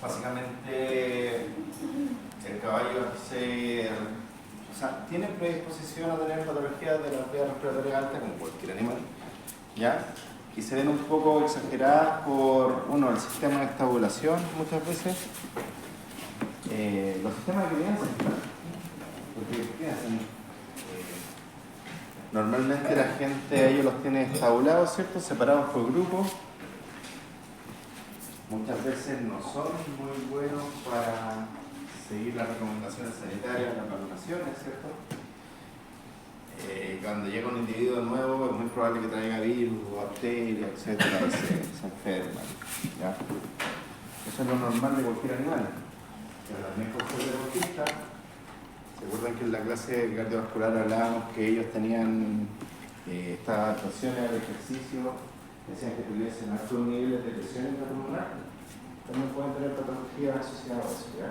Básicamente, el caballo tiene predisposición a tener patologías de las vías respiratorias altas como cualquier animal, ¿ya? Y se ven un poco exageradas por, el sistema de estabulación muchas veces. Los sistemas de crianza, porque ¿qué hacen? Normalmente la gente, ellos los tiene estabulados, ¿cierto? Separados por grupos. Muchas veces no son muy buenos para seguir las recomendaciones sanitarias, las vacunaciones, ¿cierto? Cuando llega un individuo nuevo es muy probable que traiga virus, bacterias, etcétera, y se enferman, ¿ya? Eso es lo normal de cualquier animal. Pero también por ser deportistas, ¿se acuerdan que en la clase cardiovascular hablábamos que ellos tenían estas adaptaciones al ejercicio? Decían que tuviesen altos niveles de presión intrapulmonar. También pueden tener patologías asociadas a eso, ¿ya?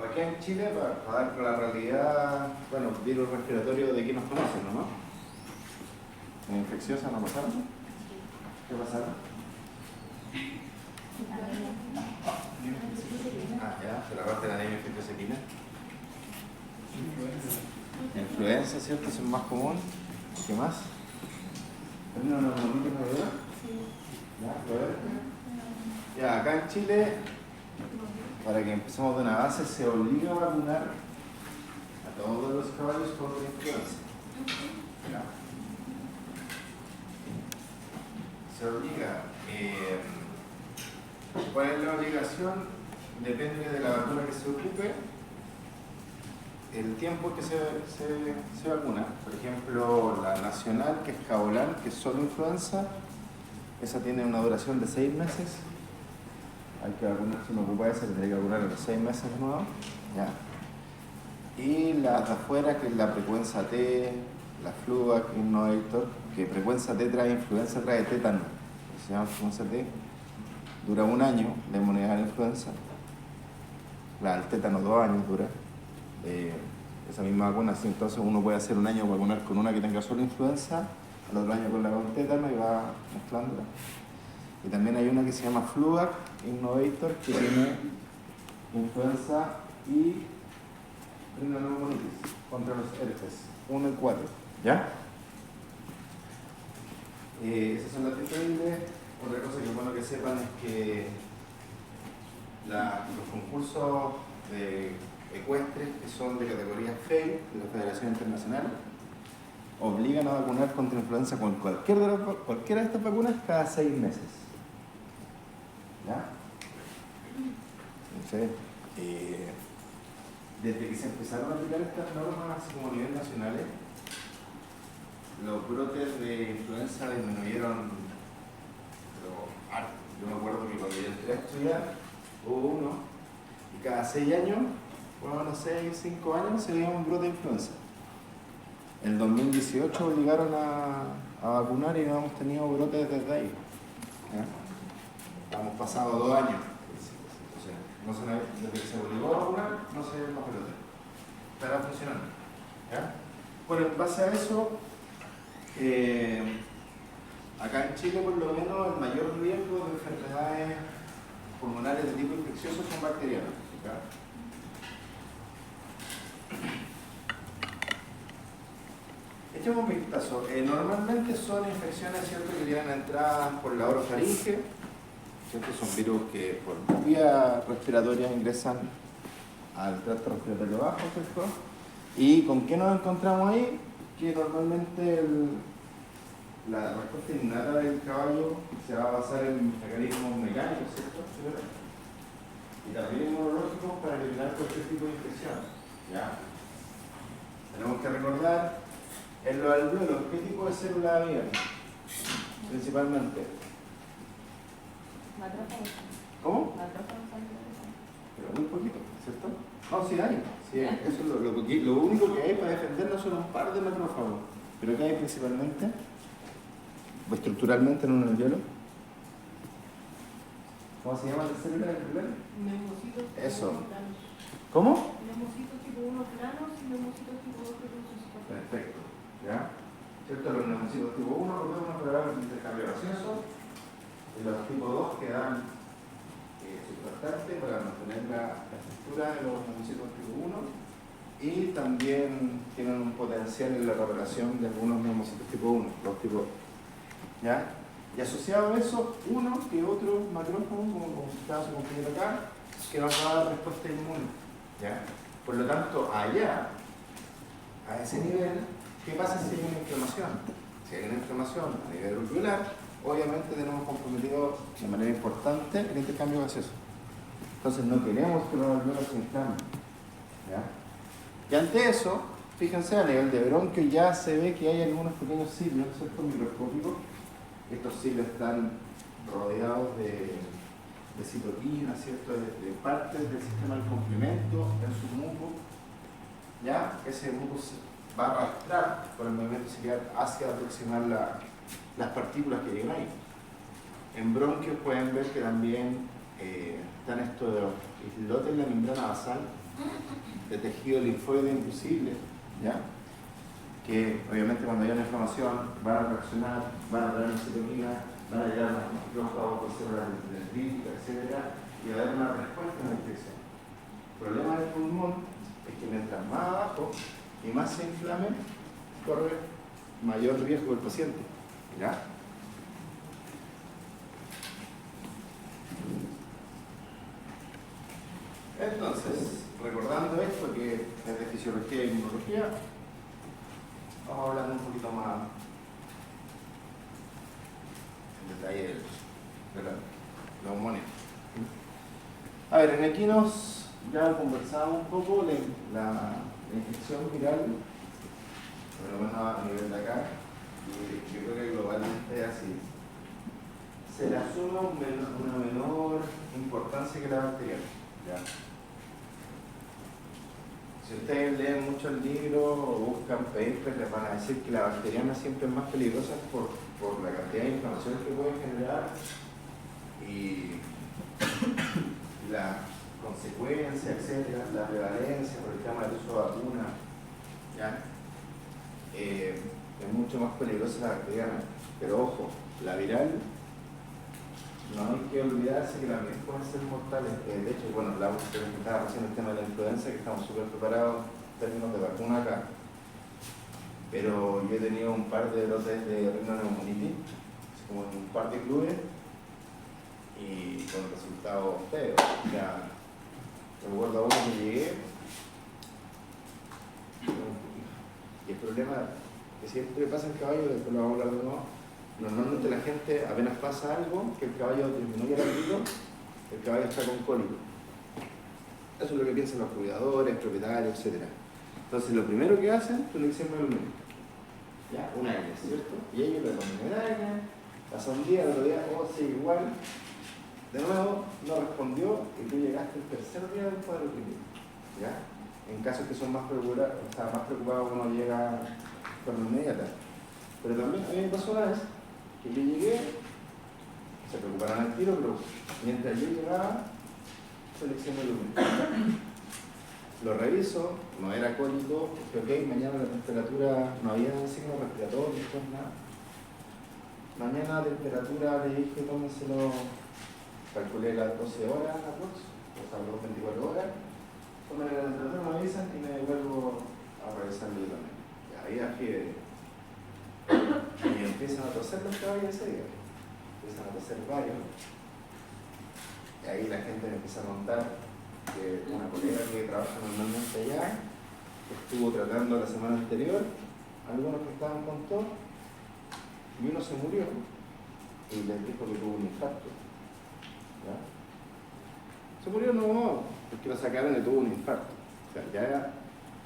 Aquí en Chile, para dar con la realidad, virus respiratorio de que nos conocen, ¿no? ¿Infecciosa no pasaron? ¿Qué pasaron? Ya, pero aparte de la anemia infecciosequina. Influenza, ¿cierto? Es el más común. ¿Qué más? ¿Una neumonitis mayor? Ya, acá en Chile, para que empecemos de una base, se obliga a vacunar a todos los caballos contra influenza. ¿Ya? Se obliga. ¿Cuál es la obligación? Depende de la vacuna que se ocupe, el tiempo que se vacuna. Por ejemplo, la nacional, que es Cabolán, que es solo influenza, esa tiene una duración de 6 meses. Hay que vacunar, si uno ocupa esa, tendría que vacunar a los 6 meses de nuevo. Ya. Y las de afuera, que es la Frecuenza T, la Fluvac, Innovator, que Frecuenza T trae influenza, trae tétano, se llama Frecuenza T, dura 1 año la inmunidad a la influenza. El tétano 2 años dura. Esa misma vacuna, sí, entonces uno puede hacer 1 año vacunar con una que tenga solo influenza, al otro año con la con tétano y va mezclándola. Y también hay una que se llama Fluvac Innovator, que tiene influenza y rinoneumonitis contra los herpes 1 y 4. ¿Ya? Esas son las disponibles. Otra cosa que es bueno que sepan es que los concursos ecuestres, que son de categoría FEI, de la Federación Internacional, obligan a vacunar contra influenza con cualquiera de estas vacunas cada 6 meses. ¿Ya? Entonces, desde que se empezaron a aplicar estas normas como a nivel nacional, los brotes de influenza disminuyeron, pero harto. Yo me acuerdo que cuando yo entré a estudiar, hubo uno, y cada 6 años, bueno, 5 años, se veía un brote de influenza. En 2018 obligaron a vacunar y no hemos tenido brotes desde ahí. ¿Ya? Hemos pasado 2 años. Desde que se obligó a vacunar, no se ven más brotes. Estará funcionando. ¿Ya? Bueno, en base a eso, acá en Chile, por lo menos, el mayor riesgo de enfermedades pulmonares de tipo infeccioso son bacterianas. ¿Ya? Echemos un vistazo. Normalmente son infecciones, ¿cierto?, que llegan a entradas por la orofaringe, ¿cierto? Son virus que por vía respiratoria ingresan al tracto respiratorio bajo, ¿cierto? ¿Y con qué nos encontramos ahí? Que normalmente la respuesta innata del caballo se va a basar en mecanismos mecánicos, ¿cierto? Y también inmunológicos para eliminar cualquier tipo de infección. ¿Ya? Tenemos que recordar en los alvéolos, ¿qué tipo de célula había? Principalmente. ¿Cómo? Pero muy poquito, ¿cierto? No, sí hay. Sí hay. Eso es lo único que hay para defendernos son un par de macrófagos. ¿Pero qué hay principalmente? Estructuralmente en un alvéolo. ¿Cómo se llama la célula del alvéolo? Neumocitos. Eso. ¿Cómo? Neumocitos tipo 1 planos y neumocitos tipo 2 que son sus. Perfecto. ¿Ya? ¿Cierto? Los neumocitos tipo 1, por una palabra y los tipo 2 que dan surfactante para mantener la estructura de los neumocitos tipo 1 y también tienen un potencial en la reparación de algunos neumocitos tipo 1, los tipo 2. ¿Ya? Y asociado a eso, uno que otro macrófago, como estaba su compañero acá, que nos va a dar respuesta inmune. ¿Ya? Por lo tanto, allá, a ese nivel, ¿qué pasa si hay una inflamación? Si hay una inflamación a nivel alveolar, obviamente tenemos comprometido de manera importante el intercambio gaseoso. Entonces no queremos que los alveolos se inflamen. ¿Ya? Y ante eso, fíjense, a nivel de bronquio ya se ve que hay algunos pequeños cilios, ¿cierto? Microscópicos. Estos cilios están rodeados de citoquinas, ¿cierto? De partes del sistema del complemento en su muco. ¿Ya? Ese muco se va a arrastrar por el movimiento ciliar hacia aproximar las partículas que llegan ahí. En bronquios pueden ver que también están estos islotes en la membrana basal de tejido linfoide inducible, ¿ya? Que obviamente cuando hay una inflamación van a reaccionar, van a traer una citoquina, van a llegar a macrófagos con células dendríticas, etc. y va a haber una respuesta en la infección. El problema del pulmón es que mientras más abajo y más se inflame, corre mayor riesgo el paciente. ¿Ya? Entonces, recordando esto que es de fisiología y inmunología, vamos a hablar un poquito más en detalle de la neumonía. A ver, en equinos ya conversamos un poco de la infección viral, por lo menos a nivel de acá, y yo creo que globalmente es así. Se le asume una menor importancia que la bacteriana. ¿Ya? Si ustedes leen mucho el libro o buscan papers, les van a decir que la bacteriana siempre es más peligrosa por la cantidad de inflamación que puede generar y la consecuencia, etcétera, la prevalencia por el tema del uso de vacuna, ¿ya? Es mucho más peligrosa la bacteriana. Pero ojo, la viral, no hay que olvidarse que también pueden ser mortales. De hecho, bueno, la usted estaba recién el tema de la influenza, que estamos súper preparados en términos de vacuna acá. Pero yo he tenido un par de brotes de rinoneumonitis, como en un par de clubes, y con resultados feos. O sea, recuerdo a uno que llegué, y el problema que siempre pasa en caballo, después lo vamos a hablar de nuevo. Normalmente la gente, apenas pasa algo, que el caballo disminuye el apetito, el caballo está con cólico. Eso es lo que piensan los cuidadores, propietarios, etc. Entonces, lo primero que hacen, tú le dices aluminio. Ya, un aire, ¿cierto? Y ellos le ponen el aire, pasa un día, el otro día, oh, sí, igual. De nuevo, no respondió y tú llegaste el tercer día del cuadro clínico. ¿Ya? En casos que son más preocupados, uno llega con inmediata. Pero también a mí me pasó una vez que yo llegué, se preocuparon al tiro, pero mientras yo llegaba, seleccioné el aluminio. Lo reviso, no era cólico, dije, ok, mañana la temperatura, no había signos respiratorios, nada. Mañana la temperatura, le dije, tómenselo, calculé las 12 horas aprox, o sea, las 24 horas, tomen la temperatura, me avisan y me vuelvo a revisarlo yo también. Y había fiebre. Y empiezan a toser los caballos ese día. Empiezan a toser varios. Y ahí la gente me empieza a contar que una colega que trabaja normalmente allá estuvo tratando la semana anterior algunos que estaban con tos y uno se murió y les dijo que tuvo un infarto. ¿Ya? Se murió no, porque lo sacaron y tuvo un infarto. O sea, ya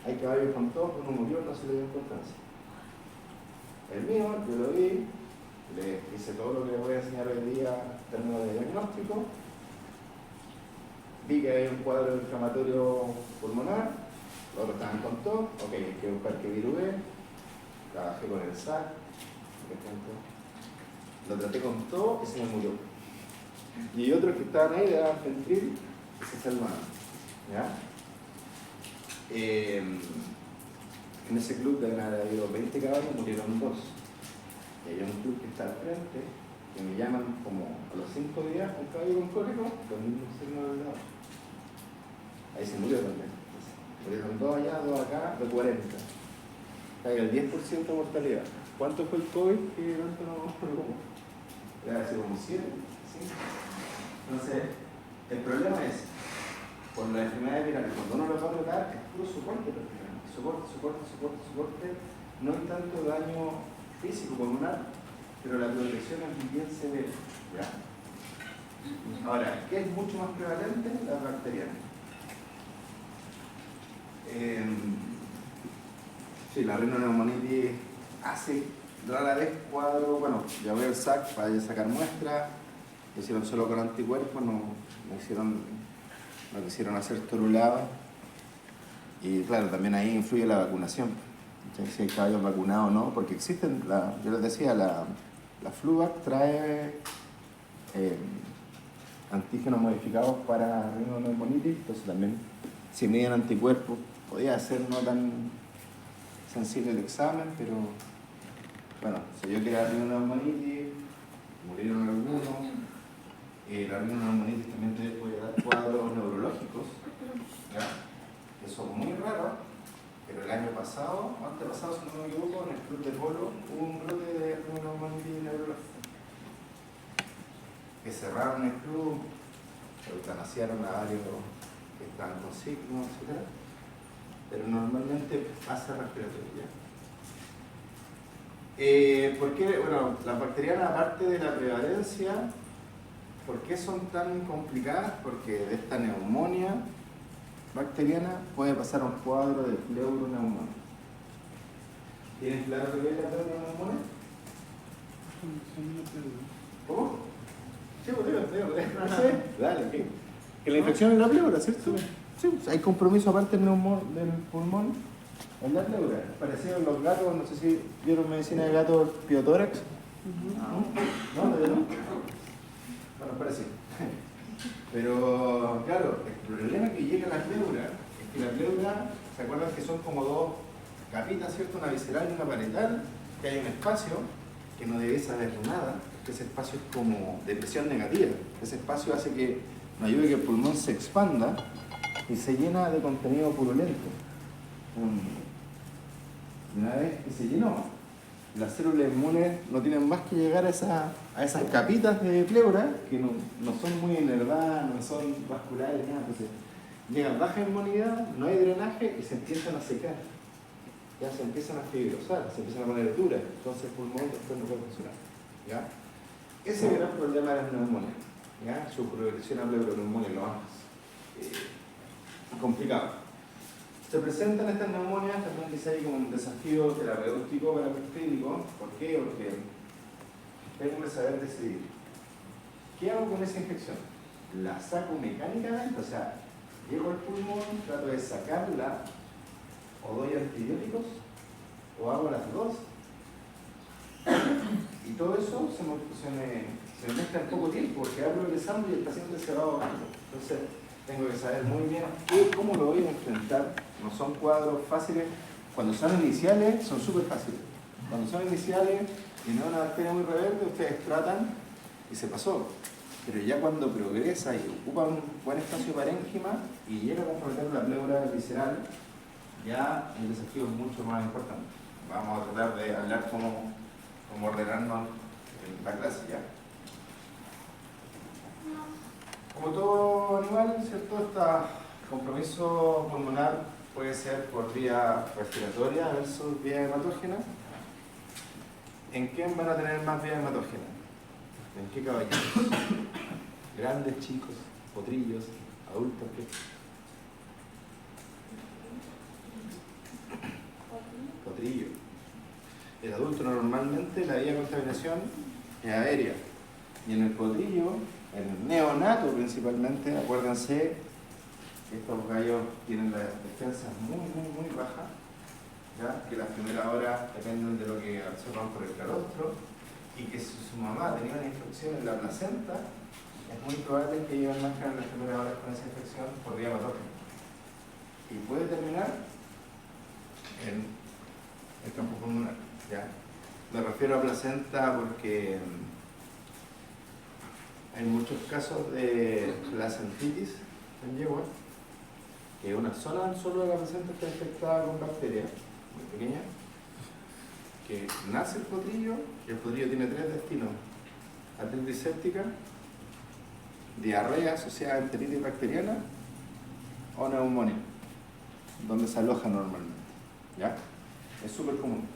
hay caballos con tos, uno murió, no se le dio importancia. El mío, yo lo vi, le hice todo lo que les voy a enseñar hoy día en términos de diagnóstico. Vi que hay un cuadro inflamatorio pulmonar, los otros estaban con tos, ok, hay que buscar qué virus es, trabajé con el SAC, por ejemplo, lo traté con tos y se me murió. Y otros que estaban ahí le daban fentril y se salvaban. ¿Ya? En ese club deben haber habido 20 caballos, murieron 2. Y hay un club que está al frente, que que me llaman como a los 5 días un caballo con cólico, los mismos signos del lado. Ahí se murió también. Murieron 2 allá, 2 acá, de 40. Hay el 10% de mortalidad. ¿Cuánto fue el COVID? Que tanto no preocupó. Debe haber sido como 7, 5. Entonces, el problema es, con las enfermedades virales, cuando uno lo va a tratar, es puro soporte prácticamente. Soporte. No hay tanto daño físico pulmonar, pero la protección es bien severa. ¿Ya? Ahora, ¿qué es mucho más prevalente? La bacteriana. Sí, la rinoneumonitis hace rara vez cuadro, bueno, ya voy al SAC para sacar muestras, lo hicieron solo con anticuerpos, no quisieron hacer torulado, y claro, también ahí influye la vacunación, si hay caballos vacunados o no, porque existen, yo les decía, la Fluvac trae antígenos modificados para rinoneumonitis, entonces también si miden anticuerpos, podía ser no tan sensible el examen, pero bueno, se vio que era rinoneumonitis, murieron algunos. La rinoneumonitis también te puede dar cuadros neurológicos, ¿ya? Que son muy raros, pero el año pasado, antepasado, si no me equivoco, en el club de polo hubo un brote de rinoneumonitis neurológica. Que cerraron el club, eutanasiaron a varios que estaban con signos, etc. Pero normalmente pasa respiratoria. ¿Por qué? Bueno, las bacterianas, aparte de la prevalencia, ¿por qué son tan complicadas? Porque de esta neumonía bacteriana puede pasar a un cuadro de pleuroneumonía. ¿Tienes claro lo que es la pleuroneumonía? ¿Cómo? Sí, dale, ¿qué? Que la infección es la pleura, ¿cierto? Sí, hay compromiso aparte del pulmón en la pleura. Parecido a los gatos, no sé si vieron medicina de gato piotórax. ¿No? ¿No? Bueno, parecido. Pero, claro, el problema que llega a la pleura es que la pleura, ¿se acuerdan que son como 2 capitas, ¿cierto? Una visceral y una parietral, que hay un espacio que no debe saber nada, que ese espacio es como de presión negativa. Ese espacio hace que no ayude que el pulmón se expanda y se llena de contenido purulento. Una vez que se llenó, las células inmunes no tienen más que llegar a esas capitas de pleura que no son muy inervadas, no son vasculares, nada. Entonces, llegan baja inmunidad, no hay drenaje y se empiezan a secar. Ya se empiezan a fibrosar, se empiezan a poner duras, entonces el pulmón después no puede funcionar. ¿Ya? Ese es el gran problema de las neumonías. ¿Ya? Su progresión a pleuroneumonía es lo más complicado. Se presentan estas neumonias, también dice ahí como un desafío terapéutico para el clínico. ¿Por qué? Porque tengo que saber decidir. ¿Qué hago con esa infección? ¿La saco mecánicamente? O sea, llego al pulmón, trato de sacarla, o doy antibióticos, o hago las dos. Y todo eso se mezcla en poco tiempo, porque hablo del examen y el paciente se va ahogando. Entonces, tengo que saber muy bien cómo lo voy a enfrentar. No son cuadros fáciles. Cuando son iniciales, son súper fáciles. Cuando son iniciales y no una bacteria muy rebelde, ustedes tratan y se pasó. Pero ya cuando progresa y ocupa un buen espacio parénquima y llega a comprometer la pleura visceral, ya el desafío es mucho más importante. Vamos a tratar de hablar cómo ordenarnos en la clase ya. Como todo animal, ¿cierto? Este compromiso pulmonar puede ser por vía respiratoria versus vía hematógena. ¿En quién van a tener más vía hematógena? ¿En qué caballeros? ¿Grandes, chicos, potrillos, adultos? ¿Qué? Potrillo. El adulto normalmente la vía de contaminación es aérea. Y en el potrillo, en el neonato principalmente, acuérdense, estos gallos tienen las defensas muy bajas, ¿ya? Que las primeras horas dependen de lo que absorban por el calostro, y que si su mamá tenía una infección en la placenta, es muy probable que ellos nazcan en las primeras horas con esa infección por vía hematógena. Y puede terminar en el campo pulmonar, ¿ya? Me refiero a placenta porque Hay muchos casos de placentitis en yegua, que una zona solo de la placenta está infectada con bacterias muy pequeñas, que nace el potrillo y el potrillo tiene 3 destinos: artritis séptica, diarrea asociada a enteritis bacteriana o neumonía, donde se aloja normalmente. ¿Ya? Es súper común.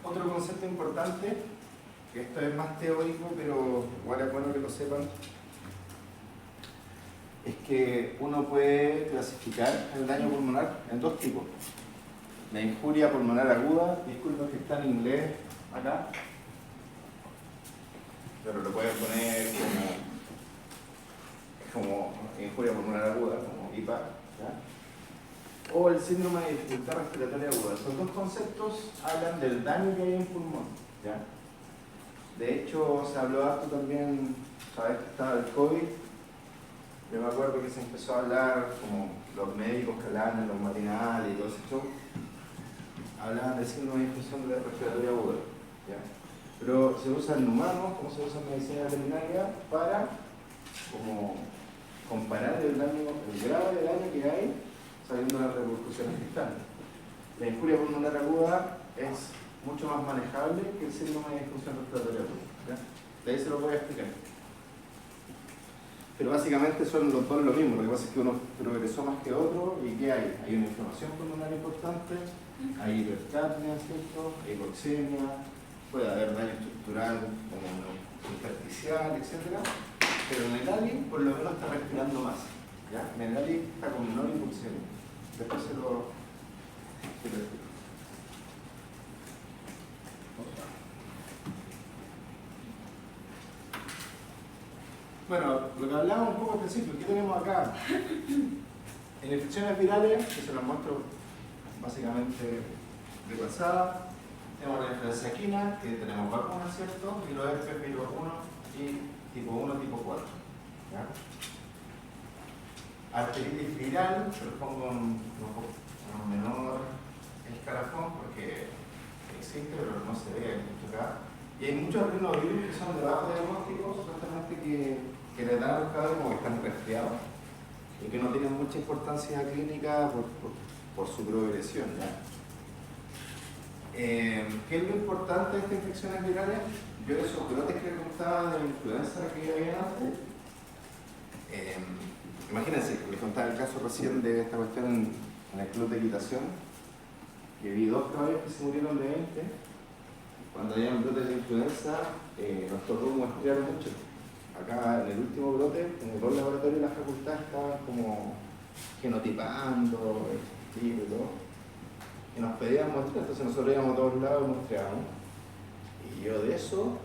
Otro concepto importante, que esto es más teórico, pero igual es bueno que lo sepan, es que uno puede clasificar el daño pulmonar en 2 tipos. La injuria pulmonar aguda, disculpen que está en inglés acá, pero lo pueden poner como injuria pulmonar aguda, como IPA, ¿ya? O el síndrome de dificultad respiratoria aguda. Esos 2 conceptos hablan del daño que hay en el pulmón, ¿ya? De hecho, se habló harto también, sabes que estaba el COVID. Yo me acuerdo que se empezó a hablar, como los médicos que hablaban en los matinales y todo eso, hablaban del síndrome de disfunción respiratoria aguda, ¿ya? Pero se usa en humanos, como se usa en medicina veterinaria, para como comparar el grado de daño que hay sabiendo las repercusiones que están. La injuria pulmonar aguda es mucho más manejable que el síndrome de disfunción respiratoria aguda, ¿ya? De ahí se lo voy a explicar. Pero básicamente son los dos lo mismo, lo que pasa es que uno progresó más que otro. ¿Y qué hay? Hay una inflamación pulmonar importante, hay hipercapnia, ¿cierto? Hay hipoxemia, puede haber daño estructural como intersticial, etc. Pero en el Ali por lo menos está respirando más, ¿ya? En el Ali está con menor hipoxemia. Después se lo explico. Bueno, lo que hablaba un poco al principio, ¿qué tenemos acá? En infecciones virales, que se las muestro básicamente de pasada, tenemos la influenza equina, que tenemos vacunas, ¿cierto? Y los herpes virus 1 y tipo 1, tipo 4. ¿Ya? Arteritis viral, se lo pongo en un menor escalafón porque existe, pero no se ve mucho acá. Y hay muchos rinovirus que son de bajo diagnóstico, supuestamente que le dan a los caballos como que están resfriados y que no tienen mucha importancia clínica por su progresión, ¿ya? ¿Qué es lo importante de estas infecciones virales? Yo esos brotes que les contaba de la influenza que había antes, imagínense, les contaba el caso recién de esta cuestión en el club de equitación, que vi 2 caballos que se murieron de 20. Cuando había brotes de influenza, nos tocó muestrear mucho. Acá en el último brote, en el laboratorio de la facultad estaban como genotipando, y todo. Y nos pedían muestras, entonces nosotros íbamos a todos lados y muestreábamos. Y yo de eso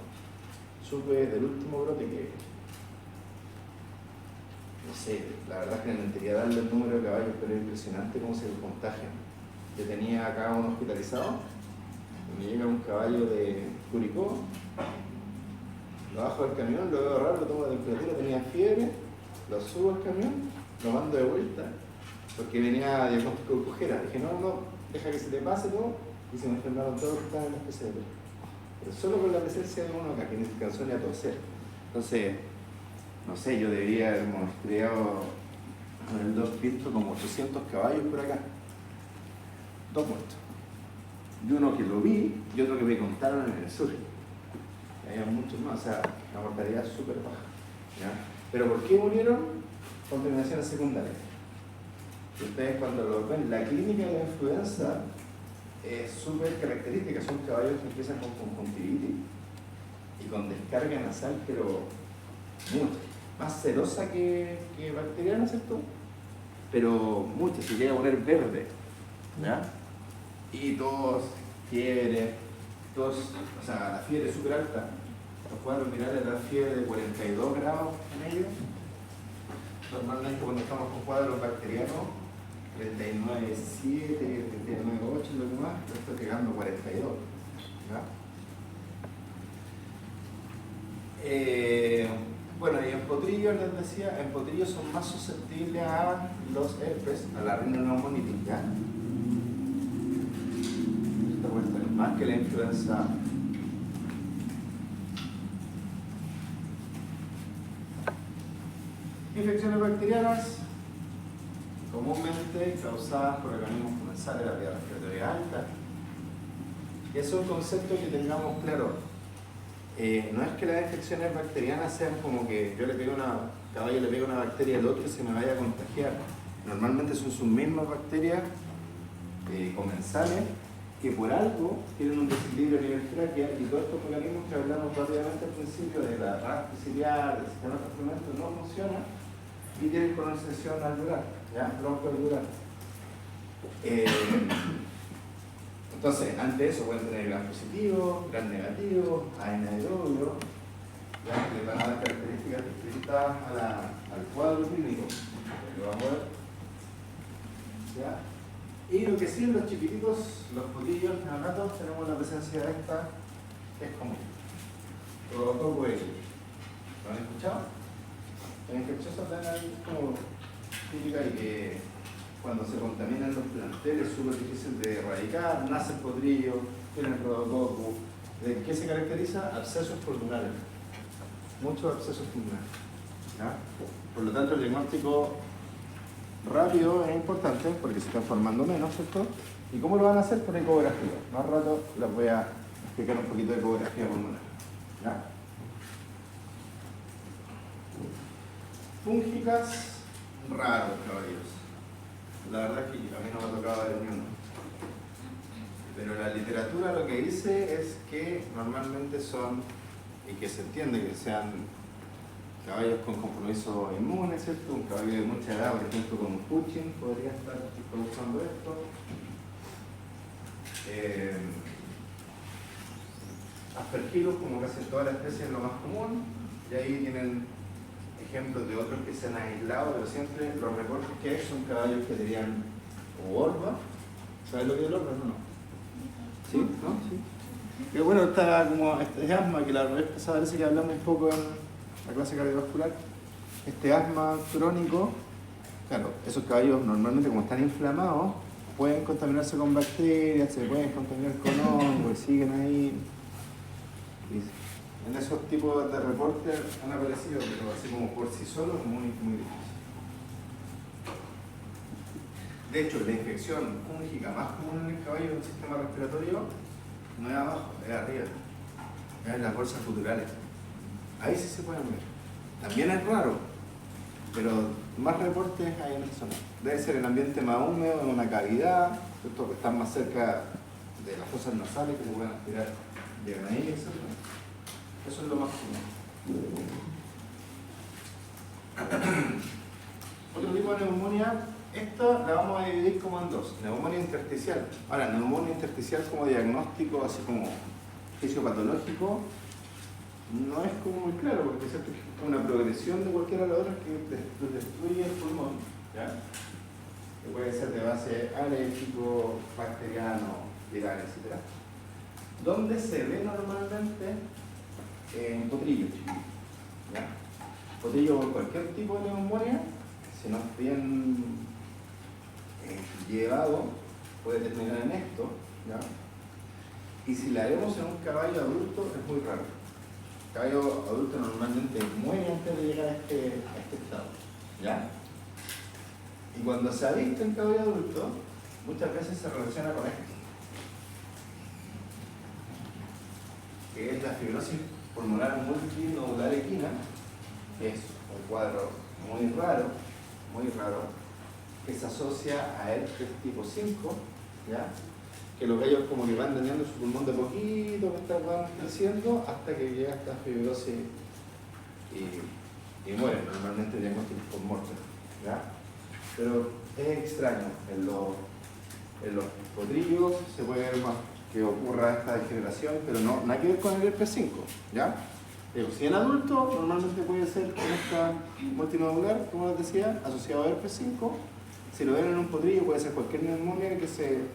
supe del último brote que, no sé, la verdad es que me mentiría darle el número de caballos, pero es impresionante cómo se contagian. Yo tenía acá un hospitalizado, y me llega un caballo de Curicó, lo bajo del camión, lo veo raro, lo tomo de temperatura, tenía fiebre, lo subo al camión, lo mando de vuelta, porque venía diagnóstico de cojera. Dije, no, deja que se te pase todo, y se me enfermaron todos los que estaban en el PCR. Pero solo con la presencia de uno acá, que ni se cansó ni a toser. Entonces, no sé, yo debería haber muestreado con el 2 filtros como 800 caballos por acá. 2 muertos. Y uno que lo vi y otro que me contaron en el sur. Había muchos más, o sea, la mortalidad es súper baja, ¿ya? Pero ¿por qué murieron? Con terminaciones secundarias. Y ustedes cuando lo ven, la clínica de la influenza es súper característica. Son caballos que empiezan con conjuntivitis y con descarga nasal, pero mucho. Más cerosa que bacteriana, ¿cierto? Pero mucho, se llega a poner verde, ¿ya? Y todos, fiebre, todos, o sea, la fiebre es súper alta. Los cuadros virales dan fiebre de 42 grados en ellos. Normalmente cuando estamos con cuadros bacterianos, 39,7, 39,8 es lo que más, pero estoy llegando a 42. ¿Ya? Bueno, y en potrillo les decía, en potrillo son más susceptibles a los herpes, a la rinoneumonitis, ¿ya? Esta vuelta más que la influenza A. Infecciones bacterianas comúnmente causadas por organismos comensales de la vía respiratoria alta. Es un concepto que tengamos claro. No es que las infecciones bacterianas sean como que yo le pego caballo le pego una bacteria al otro y se me vaya a contagiar. Normalmente son sus mismas bacterias comensales que por algo tienen un desequilibrio a nivel tráquea y todos estos mecanismos que hablamos rápidamente al principio de la raspa ciliar, del sistema de complemento no funciona y tienen colonización alveolar, ¿ya? Broncoalveolar. Entonces, ante eso pueden tener gran positivo, gran negativo, anaerobio, ya que le van a dar características distintas al cuadro clínico. Lo vamos a ver. ¿Ya? Y lo que sí, los chiquititos, los potillos neonatos, tenemos la presencia de esta, que es común. Rodococo ellos. ¿Lo han escuchado? La infecciosa es como típica y que cuando se contaminan los planteles es súper difícil de erradicar, nace el potrillo, tiene el rodococo. ¿De qué se caracteriza? Abscesos pulmonares. Muchos abscesos pulmonares. ¿Ya? Por lo tanto, el diagnóstico rápido es importante porque se están formando menos, ¿cierto? ¿Y cómo lo van a hacer? Por ecografía. Más rato les voy a explicar un poquito de ecografía pulmonar. ¿Ya? Fúngicas, raros, caballeros. La verdad es que a mí no me ha tocado ver ni uno. Pero la literatura lo que dice es que normalmente son, y que se entiende que sean caballos con compromiso inmune, ¿cierto? Un caballo de mucha edad, por ejemplo, con un Cushing, podría estar causando esto. Aspergillus, como casi toda la especie, es lo más común. Y ahí tienen ejemplos de otros que se han aislado, pero siempre los reportes que hay son caballos que tenían orba. ¿Sabes lo que es el orba? No. ¿Sí? ¿No? Sí. Que bueno, está como este asma, que la vez pasada parece que hablamos un poco en la clase cardiovascular. Este asma crónico, claro, esos caballos normalmente como están inflamados, pueden contaminarse con bacterias, se pueden contaminar con hongos y siguen ahí. En esos tipos de reportes han aparecido, pero así como por sí solos es muy, muy difícil. De hecho, la infección fúngica más común en el caballo del sistema respiratorio no es abajo, es arriba. Es en las bolsas guturales. Ahí sí se pueden ver. También es raro, pero más reportes hay en esa zona. Debe ser el ambiente más húmedo, en una cavidad, ¿cierto? Que están más cerca de las fosas nasales que se pueden aspirar, llegan ahí, etc. Eso es lo más común. Otro tipo de neumonía, esta la vamos a dividir como en dos. Neumonía intersticial. Ahora, neumonía intersticial como diagnóstico, así como fisiopatológico, no es como muy claro, porque es cierto que es una progresión de cualquiera de las otras que destruye el pulmón, ¿ya? Que puede ser de base alérgico, bacteriano, viral, etc. ¿Dónde se ve normalmente? En potrillo, ¿ya? Potrillo por cualquier tipo de neumonía, si no es bien llevado, puede terminar en esto, ¿ya? Y si la vemos en un caballo adulto, es muy raro. El caballo adulto normalmente muere antes de llegar a este estado, ¿ya? Y cuando se ha visto en caballo adulto, muchas veces se relaciona con esto, que es la fibrosis pulmonar multinodular equina, que es un cuadro muy raro, que se asocia a herpes tipo 5, ¿ya? Que los gallos como que van dañando su pulmón de poquito, que van creciendo, hasta que llega esta fibrosis y mueren, normalmente diagnósticos por muerte, ¿ya? Pero es extraño, en los potrillos se puede ver más que ocurra esta degeneración, pero no, nada que ver con el herpes 5, ¿ya? Pero si en adulto, normalmente puede ser con esta multinodular, como les decía, asociado a herpes 5. Si lo ven en un potrillo, puede ser cualquier neumonía que se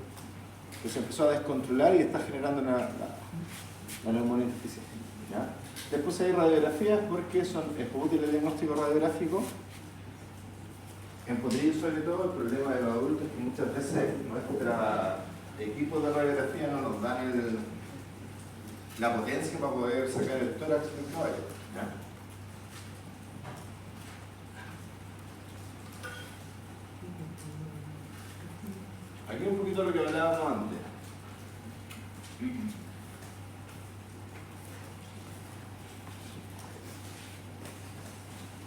empezó a descontrolar y está generando la neumonía intersticial, ¿ya? Después hay radiografías porque es útil el diagnóstico radiográfico. En potrillos sobre todo, el problema de los adultos es que muchas veces nuestra equipos de radiografía no nos dan la potencia para poder sacar el tórax del caballo. ¿Ya? Aquí un poquito lo que hablábamos antes.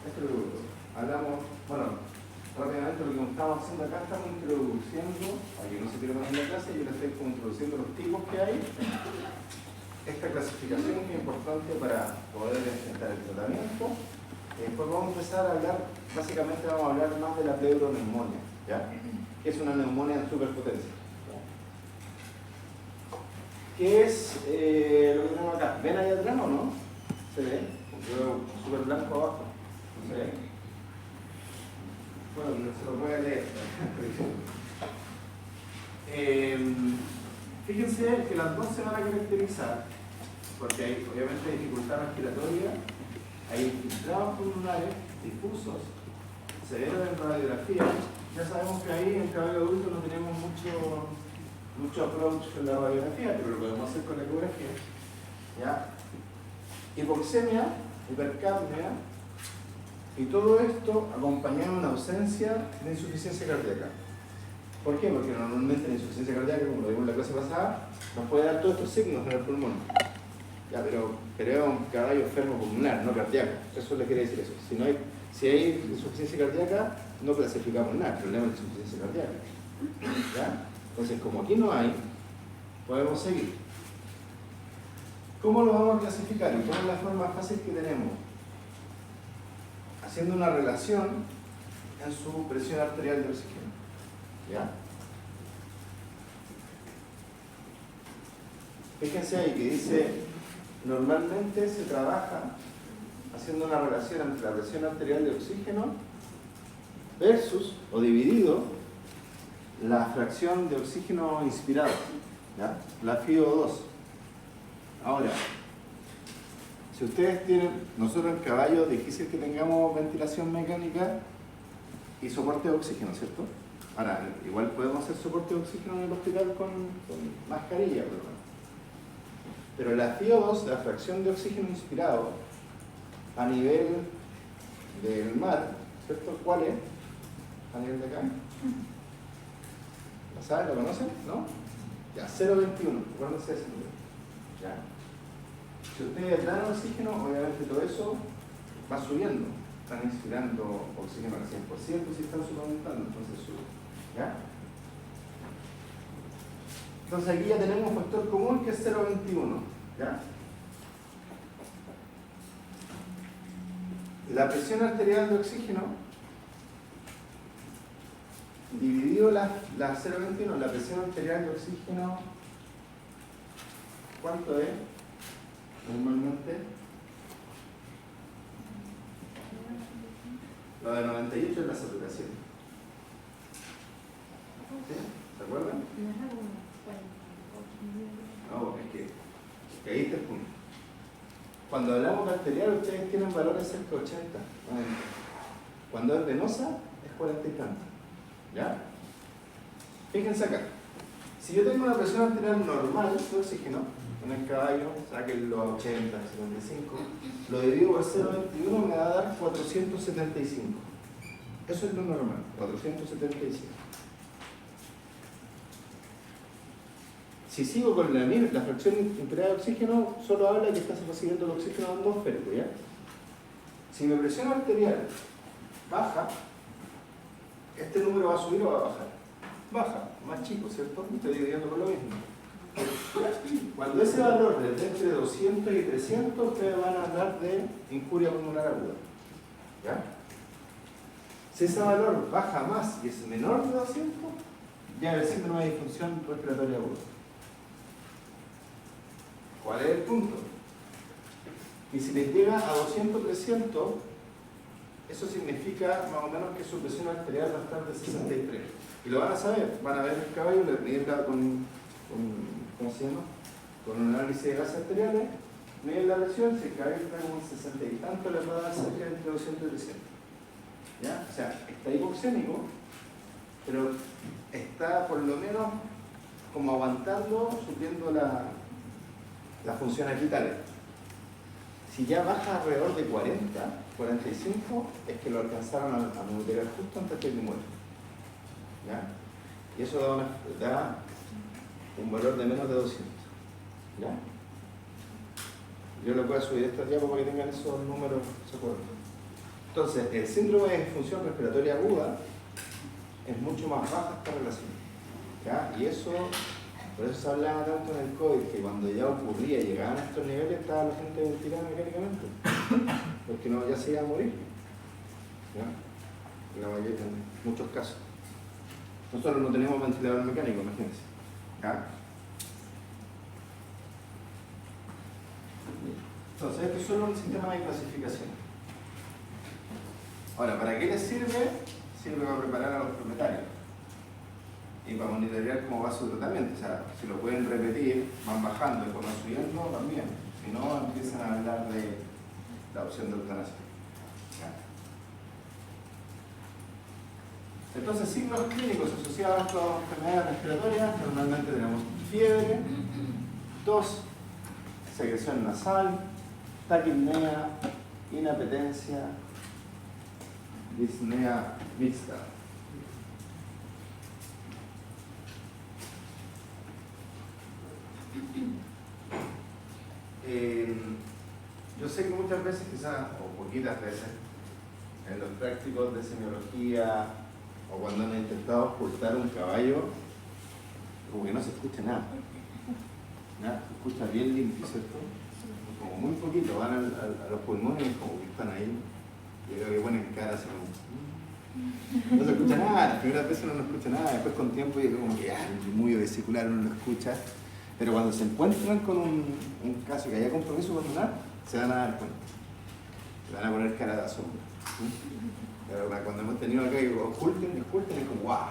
Esto es lo que hablamos, bueno, rápidamente lo que estamos haciendo acá, estamos introduciendo, para que no se pierdan en la clase, yo les estoy como introduciendo los tipos que hay, esta clasificación que es importante para poder enfrentar el tratamiento. Después vamos a empezar a hablar, básicamente vamos a hablar más de la pleuroneumonía, ¿ya? Que es una neumonía en superpotencia. ¿Qué es lo que tenemos acá? ¿Ven ahí atrás o no? ¿Se ve? Veo súper blanco abajo. ¿No se ve? Bueno, se lo voy a leer. Fíjense que las dos se van a caracterizar porque hay obviamente dificultad respiratoria, hay infiltrados pulmonares, difusos, severos en radiografía. Ya sabemos que ahí en el caballo adulto no tenemos mucho approach con la radiografía, pero lo podemos hacer con la ecografía. ¿Ya? Hipoxemia, hipercapnia, y todo esto acompañado de una ausencia de insuficiencia cardíaca. ¿Por qué? Porque normalmente la insuficiencia cardíaca, como lo vimos en la clase pasada, nos puede dar todos estos signos en el pulmón. Ya, pero es un caballo enfermo pulmonar, no cardíaco. Eso le quiere decir eso. Si hay insuficiencia cardíaca, no clasificamos nada, el problema es la insuficiencia cardíaca. ¿Ya? Entonces, como aquí no hay, podemos seguir. ¿Cómo lo vamos a clasificar? ¿Y cuál es la forma fácil que tenemos? Haciendo una relación en su presión arterial de oxígeno. ¿Ya? Fíjense ahí que dice, normalmente se trabaja haciendo una relación entre la presión arterial de oxígeno versus, o dividido, la fracción de oxígeno inspirado, ¿ya? La FiO2. Ahora, si ustedes tienen, nosotros en caballo, difícil que tengamos ventilación mecánica y soporte de oxígeno, ¿cierto? Ahora, igual podemos hacer soporte de oxígeno en el hospital con mascarilla, pero la FiO2, la fracción de oxígeno inspirado a nivel del mar, ¿cierto? ¿Cuál es? A nivel de acá. ¿Lo saben? ¿Lo conocen? ¿No? Ya, 0,21. Acuérdense de ese número. ¿Ya? Si ustedes dan oxígeno, obviamente todo eso va subiendo. Están inspirando oxígeno al 100% si están suplementando, entonces sube. ¿Ya? Entonces aquí ya tenemos un factor común que es 0,21. ¿Ya? La presión arterial de oxígeno dividido la 0,21, la presión arterial de oxígeno, ¿cuánto es? Normalmente lo de 98 es la saturación. ¿Sí? ¿Se acuerdan? No, es que ahí está el punto. Cuando hablamos de arterial, ustedes tienen valores cerca de 80. Cuando es venosa, es 40 y tanto. ¿Ya? Fíjense acá. Si yo tengo una presión arterial normal de oxígeno, en el caballo, sáquenlo a 80, 75, lo divido por 0,21 me va a dar 475. Eso es lo normal, 475. Si sigo con la fracción inspirada de oxígeno, solo habla que está recibiendo el oxígeno atmosférico, ¿ya? Si mi presión arterial baja, este número va a subir o va a bajar. Baja, más chico, ¿cierto? Me estoy dividiendo por lo mismo. Cuando ese valor es entre 200 y 300, ustedes van a hablar de injuria pulmonar aguda. ¿Ya? Si ese valor baja más y es menor de 200, ya es el síndrome de disfunción respiratoria aguda. ¿Cuál es el punto? Y si les llega a 200, 300, eso significa más o menos que su presión arterial va a estar de 63. Y lo van a saber, van a ver el caballo, le medirla con ¿cómo se llama? Con un análisis de gases arteriales, miden la presión, si el caballo está como en 60 y tanto, les va a dar cerca entre 200 y 300. ¿Ya? O sea, está hipoxémico, pero está por lo menos como aguantando, supliendo las funciones vitales. Si ya baja alrededor de 40, 45, es que lo alcanzaron a nuclear justo antes de que muera. ¿Ya? Y eso da un valor de menos de 200. ¿Ya? Yo les voy a subir esta diapo para que tengan esos números, ¿se acuerdan? Entonces, el síndrome de disfunción respiratoria aguda es mucho más baja esta relación. ¿Ya? Y eso, por eso se hablaba tanto en el COVID, que cuando ya ocurría, llegaban a estos niveles, estaba la gente ventilada mecánicamente, porque no, ya se iba a morir. ¿Ya? En muchos casos. Nosotros no tenemos ventilador mecánico, imagínense. ¿Ya? Entonces, esto es solo un sistema de clasificación. Ahora, ¿para qué les sirve? Sirve para preparar a los propietarios y para monitorear cómo va su tratamiento. O sea, si lo pueden repetir, van bajando y cuando van subiendo, también. Si no, empiezan a hablar de la opción de eutanasia. Entonces, signos clínicos asociados con enfermedades respiratorias, normalmente tenemos fiebre, tos, secreción nasal, taquipnea, inapetencia, disnea mixta. Yo sé que muchas veces, quizás, o poquitas veces, en los prácticos de semiología o cuando han intentado ocultar un caballo, como que no se escucha nada. ¿Ya? Se escucha bien limpio, ¿cierto? Como muy poquito, van a los pulmones como que están ahí. Yo creo que ponen cara así como... No se escucha nada, las primeras veces no se escucha nada, después con tiempo y como que el murmullo vesicular uno lo escucha. Pero cuando se encuentran con un caso que haya compromiso pulmonar, se van a dar cuenta. Se van a poner cara de asombro. Pero cuando hemos tenido acá que oculten, es como ¡guau!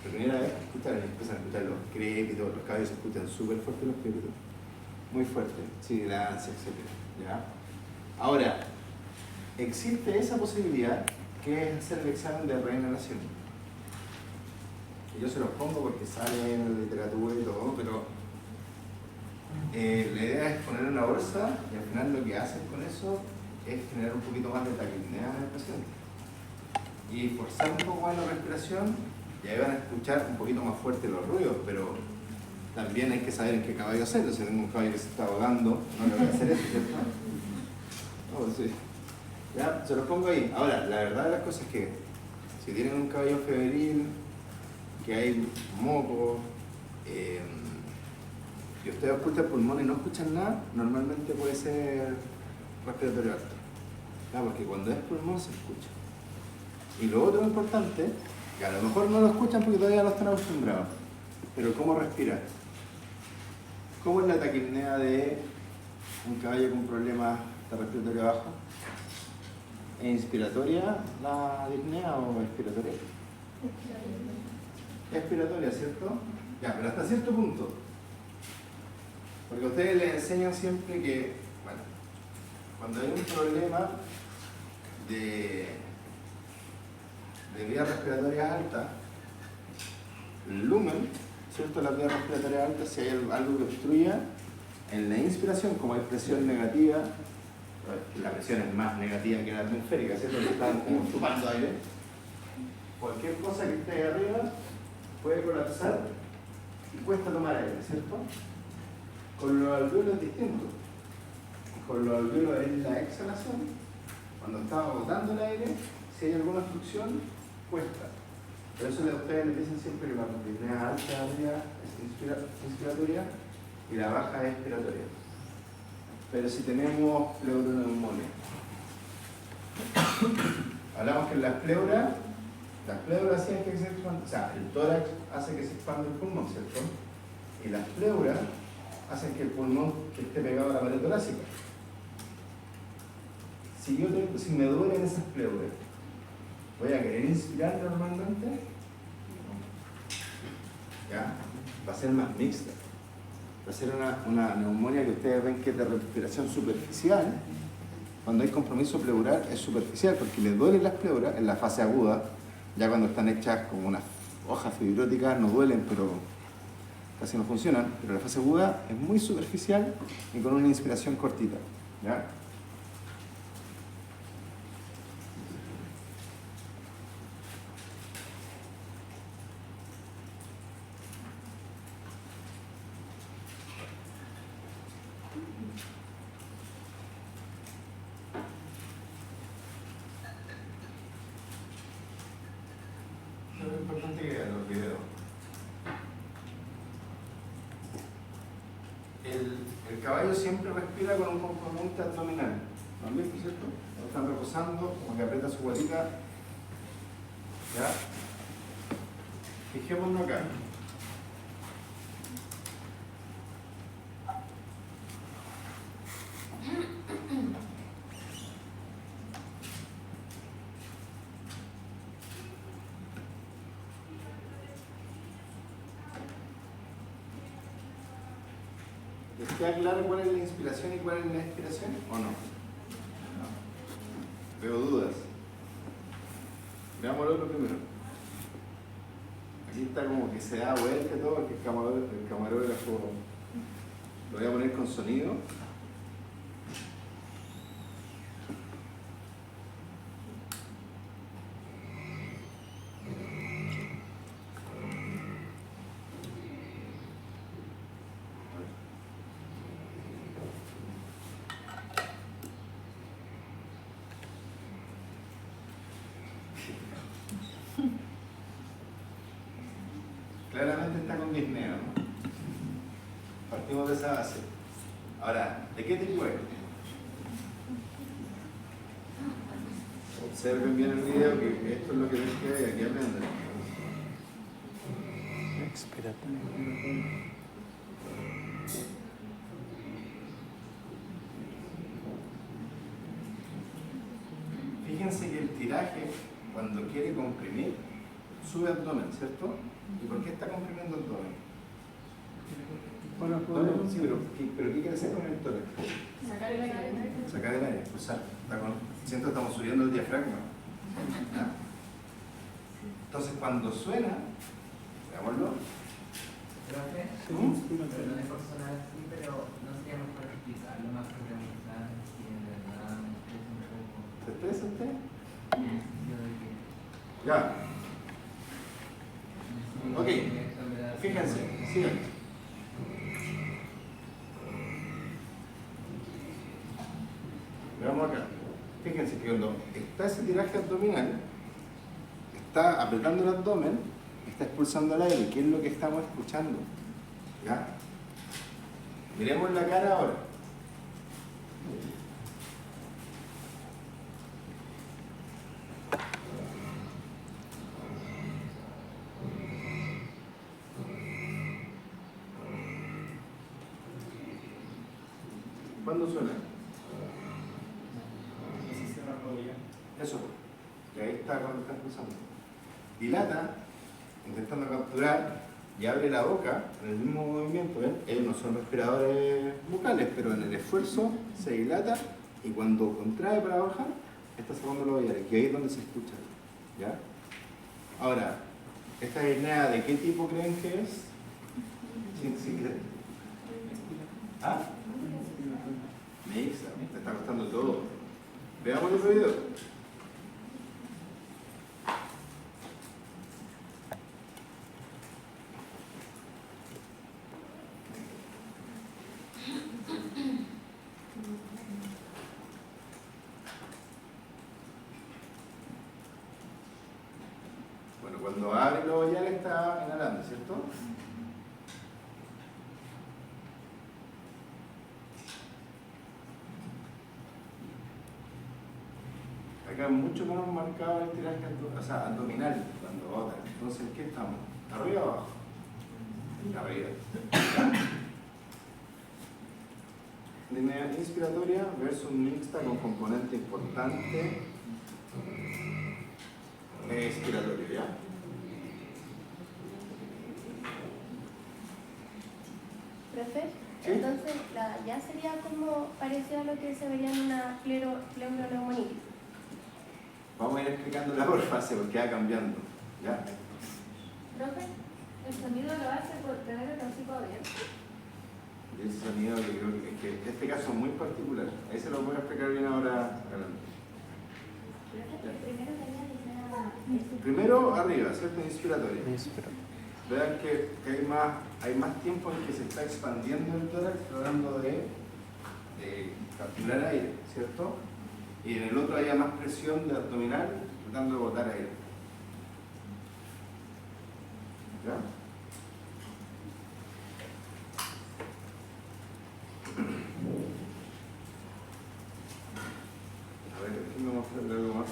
La primera vez que escuchan, empiezan a escuchar los crépitos, los caballos se escuchan súper fuertes los crépitos. Muy fuertes, sibilancia, etc. ¿Ya? Ahora, existe esa posibilidad que es hacer el examen de reinhalación. Y yo se los pongo porque sale en la literatura y todo, pero la idea es poner una bolsa y al final lo que hacen con eso es generar un poquito más de taquipnea en el paciente. Y forzar un poco más la respiración y ahí van a escuchar un poquito más fuerte los ruidos, pero también hay que saber en qué caballo hacerlo. Si tengo un caballo que se está ahogando, no le voy a hacer eso, ¿cierto? Oh, sí. Ya, se los pongo ahí. Ahora, la verdad de las cosas es que si tienen un caballo febril, que hay moco, y ustedes ocultan el pulmón y no escuchan nada, normalmente puede ser respiratorio alto. ¿Ya? Porque cuando es pulmón se escucha. Y lo otro importante, que a lo mejor no lo escuchan porque todavía no están acostumbrados, pero ¿cómo respirar? ¿Cómo es la taquipnea de un caballo con problemas de respiratorio bajo? ¿Es inspiratoria la disnea o expiratoria? Expiratoria, ¿cierto? Ya, pero hasta cierto punto. Porque a ustedes les enseñan siempre que, bueno, cuando hay un problema de vía respiratoria alta, el lumen, ¿cierto? La vía respiratoria alta, si hay algo que obstruya, en la inspiración, como hay presión negativa, la presión es más negativa que la atmosférica, ¿cierto? Que están como chupando aire. Cualquier cosa que esté ahí arriba puede colapsar y cuesta tomar aire, ¿cierto? Con los alvéolos es distinto. Con los alvéolos es la exhalación. Cuando estamos botando el aire, si hay alguna obstrucción, cuesta. Por eso a ustedes les dicen siempre que la disnea alta arriba es inspiratoria y la baja es expiratoria. Pero si tenemos pleuroneumonía, hablamos que las pleuras hacen que se expanda, o sea, el tórax hace que se expanda el pulmón, ¿cierto? Y las pleuras hacen que el pulmón esté pegado a la pared torácica. Si me duelen esas pleuras, ¿voy a querer inspirar normalmente? ¿Ya? Va a ser más mixta. Va a ser una neumonía que ustedes ven que es de respiración superficial. Cuando hay compromiso pleural es superficial porque les duelen las pleuras en la fase aguda. Ya cuando están hechas como unas hojas fibróticas no duelen, pero casi no funcionan, pero la fase aguda es muy superficial y con una inspiración cortita. ¿Ya? Eso es lo importante que vean los videos. El caballo siempre respira con un componente abdominal. ¿Lo han visto, cierto? Cuando están reposando, como que aprieta su guatita. ¿Ya? Fijémonos acá. ¿Les queda claro cuál es la inspiración y cuál es la expiración? ¿O no? Veo dudas. Veamos lo primero. Aquí está como que se da vuelta todo, porque el camarógrafo lo voy a poner con sonido. Claramente está con disneo, ¿no? Partimos de esa base. Ahora, ¿de qué tipo es? Observen bien el video, que esto es lo que les queda y aquí aprenden. Fíjense que el tiraje, cuando quiere comprimir, sube abdomen, ¿cierto? ¿Y por qué está comprimiendo el abdomen? Sí, pero ¿qué quiere hacer con el tórax? Sacar el aire. Sacar el aire, expulsar. Siento que estamos subiendo el diafragma. ¿Ya? Entonces, cuando suena, veámoslo. Profe, ¿Mm? pero no es por sonar así, pero no sería mejor explicarlo más que preguntar si en verdad me estresa un poco. ¿Se estresa usted? En el sentido de que Ya, necesito Ok. que esto en verdad fíjense, sea- sigan. Veamos acá. Fíjense que cuando está ese tiraje abdominal, está apretando el abdomen, está expulsando el aire, que es lo que estamos escuchando. ¿Ya? Miremos la cara ahora. ¿Cuándo suena? Eso. Y ahí está cuando está expulsando. Dilata, intentando capturar, y abre la boca en el mismo movimiento. ¿Ven? Ellos no son respiradores bucales, pero en el esfuerzo se dilata y cuando contrae para bajar, está sacando los ovares, que ahí es donde se escucha. ¿Ya? Ahora, ¿esta disnea de qué tipo creen que es? Sí creen. ¿Ah? Mixa, te está costando todo. Veamos el otro video. Bueno, cuando abre los ya le está inhalando, ¿cierto? Acá es mucho menos marcado el tiraje abdominal cuando bota. Entonces, ¿en qué estamos? ¿Arriba o abajo? Arriba. Disnea inspiratoria versus mixta con componente importante expiratorio, ¿ya? Profe, ¿Sí? entonces ya sería como parecido a lo que se vería en una pleuroneumonitis. Vamos a ir explicándola por fase porque va cambiando, ¿ya? Profe, el sonido lo hace primero el hocico abierto. Y ese sonido que creo que este caso es muy particular. Ahí se lo voy a explicar bien ahora adelante. Primero tenía Primero arriba, ¿cierto? Inspiratorio. Vean que hay más tiempo en que se está expandiendo el tórax tratando de capturar aire, ¿cierto? Y en el otro haya más presión de abdominal tratando de botar aire. ¿Ya? A ver, déjenme mostrarle algo más.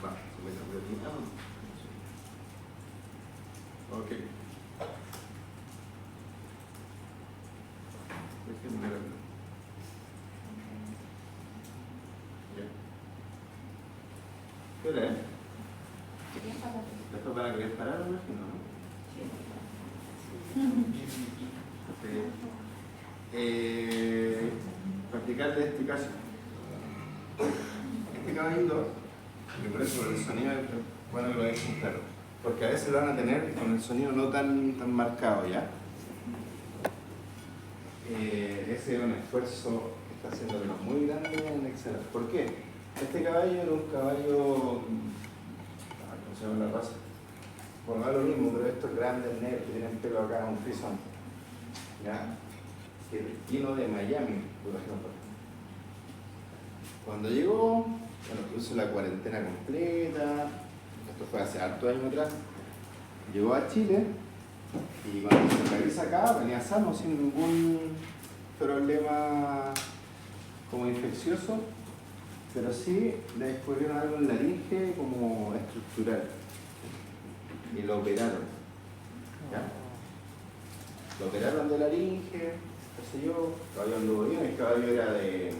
Va, se me cambió el micrófono. Ok. Déjenme verlo. Ya. ¿Qué hora es? ¿Esto para que querer parar o no? Practicar de este caso. Este caballito, que por eso el sonido es bueno que lo dejen claro, porque a veces lo van a tener con el sonido no tan marcado, ¿ya? Ese es un esfuerzo que está haciendo pero muy grande en exhalar. ¿Por qué? Este caballo era un caballo, ¿cómo se llama la raza? Bueno, no es lo mismo, pero estos grandes negros que tienen pelo acá, un frisón, ¿ya? Que el destino de Miami, por ejemplo. Cuando llegó, bueno, puso la cuarentena completa, esto fue hace harto años atrás, llegó a Chile y cuando se regresa acá venía sano, sin ningún problema como infeccioso, pero sí le descubrieron algo en la laringe como estructural y lo operaron. ¿Ya? Lo operaron de laringe, qué sé yo, el caballo anduvo bien, el caballo era de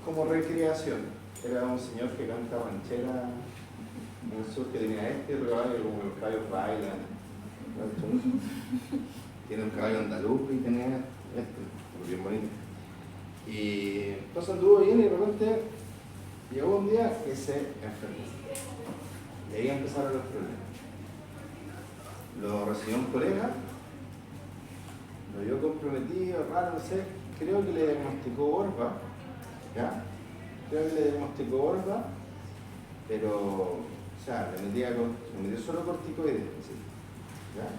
como recreación, era un señor que canta ranchera en el sur que tenía otro caballo, como los caballos bailan, ¿no? Tiene un caballo andaluz y tenía bien bonito. Y entonces anduvo bien y de repente llegó un día que se enfermó. Y ahí empezaron los problemas. Lo recibió un colega, lo vio comprometido, raro, no sé, creo que le diagnosticó borba, ¿ya? Creo que le diagnosticó borba, pero, o sea, le metió solo corticoides, ¿ya?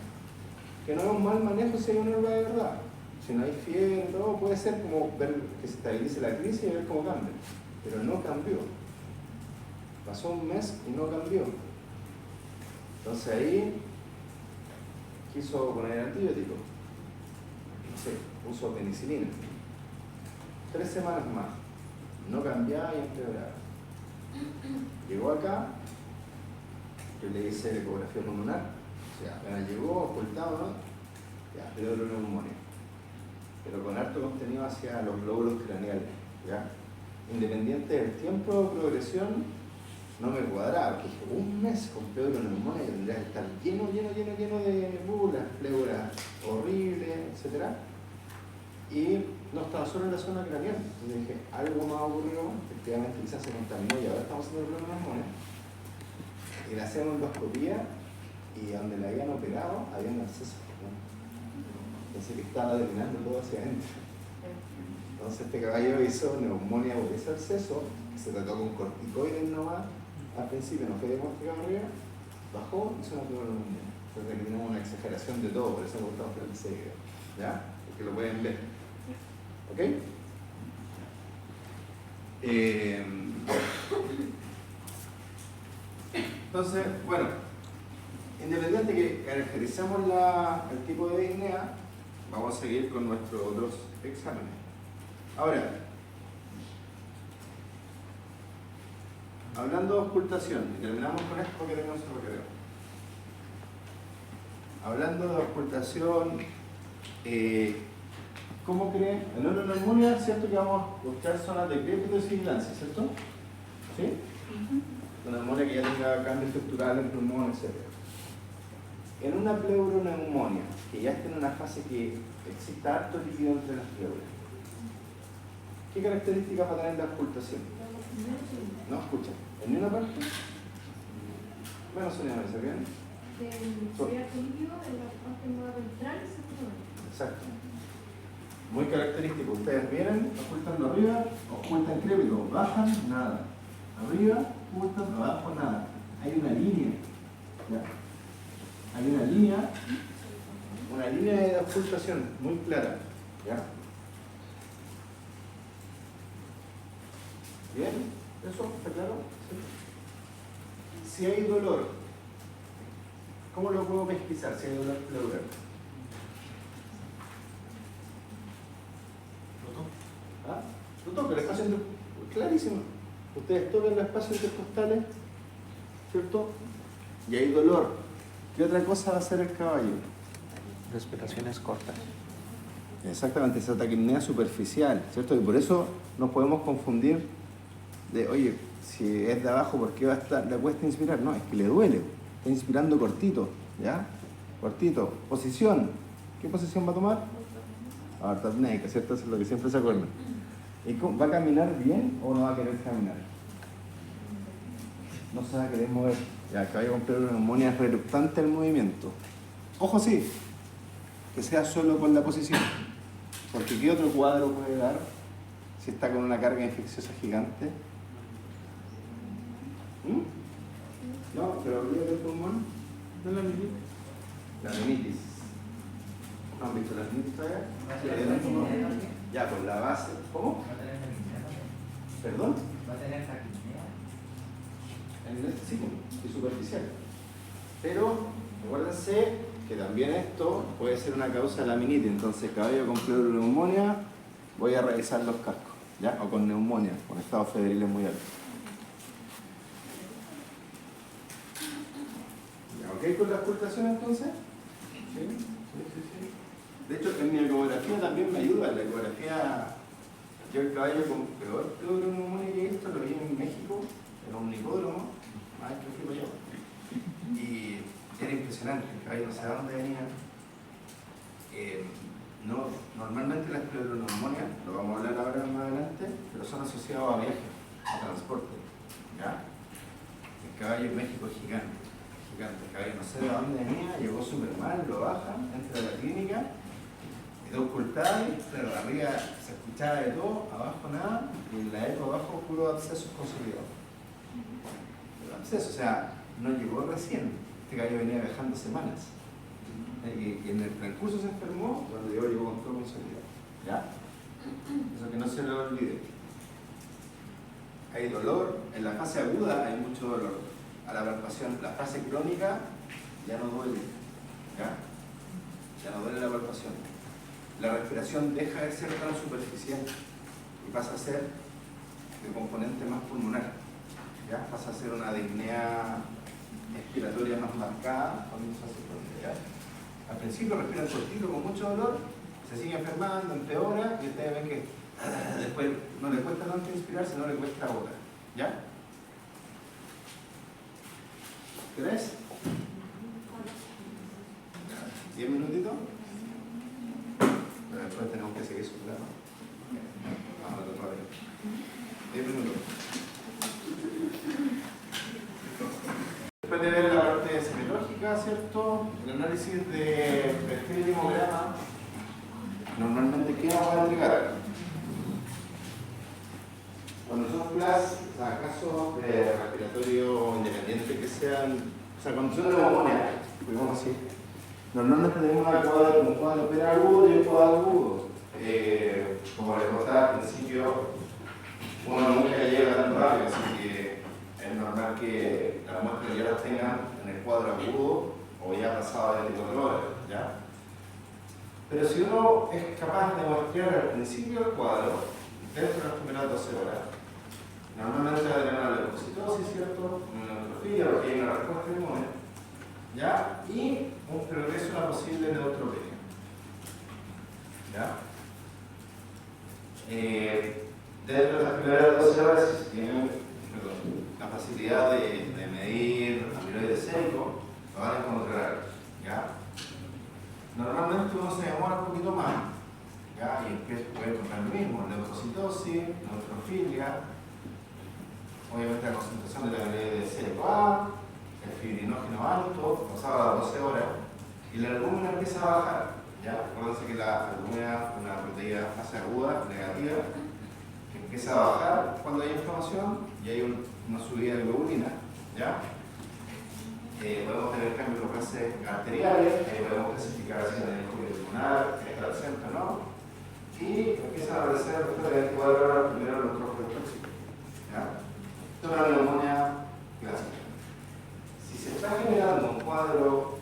Que no es un mal manejo si hay una herba de verdad. Si no hay fiebre, todo puede ser como ver que se estabilice la crisis y ver cómo cambia. Pero no cambió. Pasó un mes y no cambió. Entonces ahí quiso poner antibiótico. No sé, puso penicilina. 3 semanas más. No cambiaba y empeoraba. Llegó acá, yo le hice ecografía pulmonar. O sea, apenas llegó, ocultado, ¿no? Ya, neumonía. Pero con alto contenido hacia los glóbulos craneales, ¿ya? Independiente del tiempo de progresión, no me cuadraba, porque dije, un mes con neumonía tendría que estar lleno de bulas, pleuras horribles, etc. Y no estaba solo en la zona craneal. Entonces dije, algo más ocurrió, efectivamente quizás se contaminó y ahora estamos haciendo neumonía. Y le hacemos endoscopía y donde le habían operado había un absceso, ¿no? Entonces que estaba drenando todo hacia adentro. Entonces este caballo hizo neumonía por ese absceso, se trató con corticoides nomás, al principio no fue diagnosticado arriba, bajó y hizo una neumonía. Entonces aquí tenemos una exageración de todo, por eso me gusta mostrar el video, ¿ya? Porque lo pueden ver. ¿Ok? Entonces, bueno, independiente que caractericemos el tipo de disnea, vamos a seguir con nuestros otros exámenes. Ahora, hablando de auscultación, y terminamos con esto porque tenemos el recreo. Hablando de auscultación, ¿cómo creen? En una neumonía, ¿cierto que vamos a buscar zonas de crédito y vigilancia, ¿cierto? ¿Sí? Una neumonía que ya tenga cambio estructural en pulmón, etc. En una pleuroneumonía, que ya está en una fase que exista harto líquido entre las pleuras, ¿qué características va a tener la auscultación? No escucha. ¿En ninguna parte? Menos sonido, ¿se bien? Sería líquido en la parte más ventral y secundaria. Exacto. Muy característico. Ustedes vienen, ocultan arriba, ocultan crépito, bajan, nada. Arriba, ocultan, abajo, nada. Hay una línea. ¿Ya? Hay una línea de ocultación muy clara. ¿Ya? ¿Bien? ¿Eso está claro? ¿Sí? Si hay dolor, ¿cómo lo puedo pesquisar si hay dolor pleural? ¿Ah? Lo toco, el espacio clarísimo. Ustedes tocan los espacios intercostales, ¿cierto? Y hay dolor. ¿Qué otra cosa va a hacer el caballo? Respiraciones cortas. Exactamente, esa taquipnea superficial, ¿cierto? Y por eso nos podemos confundir de, oye, si es de abajo, ¿por qué le cuesta inspirar? No, es que le duele. Está inspirando cortito, ¿ya? Cortito. Posición. ¿Qué posición va a tomar? Ortopneica, ¿cierto? Eso es lo que siempre se acuerdan. ¿Y va a caminar bien o no va a querer caminar? No se va a querer mover. Ya, el caballo con pleuroneumonía es reluctante al movimiento. Ojo, sí, que sea solo con la posición. Porque ¿qué otro cuadro puede dar si está con una carga infecciosa gigante? No, pero olvídate el pulmón. ¿No es la rinitis? La rinitis. ¿No han visto la rinitis todavía? Sí, ya, con la base. ¿Cómo? ¿Va a tener taquipnea? ¿Perdón? ¿Va a tener taquipnea? Sí, y superficial. Pero acuérdense que también esto puede ser una causa de laminitis. Entonces, caballo con pleuroneumonía, voy a revisar los cascos, ¿ya? O con neumonía, con estados febriles muy altos. ¿Ok con la ocultación entonces? ¿Sí? De hecho, en mi ecografía también me ayuda. En la ecografía, yo el caballo con peor pleuroneumonía que esto lo vi en México, en un hipódromo, más que fui para allá. Y era impresionante, el caballo no sé a dónde venía. Normalmente las pleuroneumonias, lo vamos a hablar ahora más adelante, pero son asociados a viajes, a transporte. ¿Ya? El caballo en México es gigante. El caballo no sé de dónde venía, llegó súper mal, lo bajan, entra a la clínica, quedó ocultado, pero arriba se escuchaba de todo, abajo nada, y en la eco abajo puro abscesos consolidados. Abscesos, o sea, no llegó recién, este caballo venía viajando semanas. Y en el transcurso se enfermó, cuando llegó con todo consolidado. ¿Ya? Eso que no se lo olvide. Hay dolor, en la fase aguda hay mucho dolor. A la palpación, la fase crónica ya no duele, ¿ya? Ya no duele la palpación. La respiración deja de ser tan superficial y pasa a ser de componente más pulmonar, ¿ya? Pasa a ser una disnea expiratoria más marcada cuando se hace crónica, ¿ya? Al principio respiran cortito con mucho dolor, se sigue enfermando, empeora y ustedes ven que después no le cuesta tanto inspirar, sino le cuesta ahogar, ¿ya? ¿Tres? 10 minutitos. Pero después tenemos que seguir su plano. Vamos a tratar de 10 minutos. Después de ver la parte semiológica, ¿cierto? El análisis de perfil y hemograma. Normalmente, ¿qué vamos a entregar? Cuando son clases, o sea, casos de respiratorio independiente que sean, o sea, cuando son neumonía, digamos así, normalmente tenemos un cuadro periagudo y un cuadro agudo. Como les contaba al principio, uno nunca llega tan rápido, así que es normal que las muestras ya las tengan en el cuadro agudo o ya pasado de 24 horas, ¿ya? Pero si uno es capaz de muestrear al principio del cuadro, dentro de las primeras 12 horas, normalmente va a tener una leucocitosis, ¿cierto? Una neutrofía, porque hay una respuesta inmune, ¿ya? Y un progreso a una posible neutropenia, ¿ya? Dentro de las primeras 12 horas, si tienen la facilidad de medir amiloide sérico, lo van a encontrar, ¿ya? Normalmente uno se demora un poquito más, ¿ya? Y puede encontrar lo mismo, leucocitosis, neutrofilia, obviamente la concentración de la amiloide sérico A, el fibrinógeno alto, pasaba a 12 horas, y la albúmina empieza a bajar. ¿Ya? Acuérdense que la albúmina es una proteína de fase aguda, negativa, que empieza a bajar cuando hay inflamación y hay una subida de globulina. ¿Ya? Podemos tener cambios en los gases arteriales, podemos clasificar si en el cuello pulmonar, está al centro, ¿no? Y empiezan a aparecer después de 24 horas primero los trofos tóxicos. ¿Ya? Esto es una neumonía clásica. Si se está generando un cuadro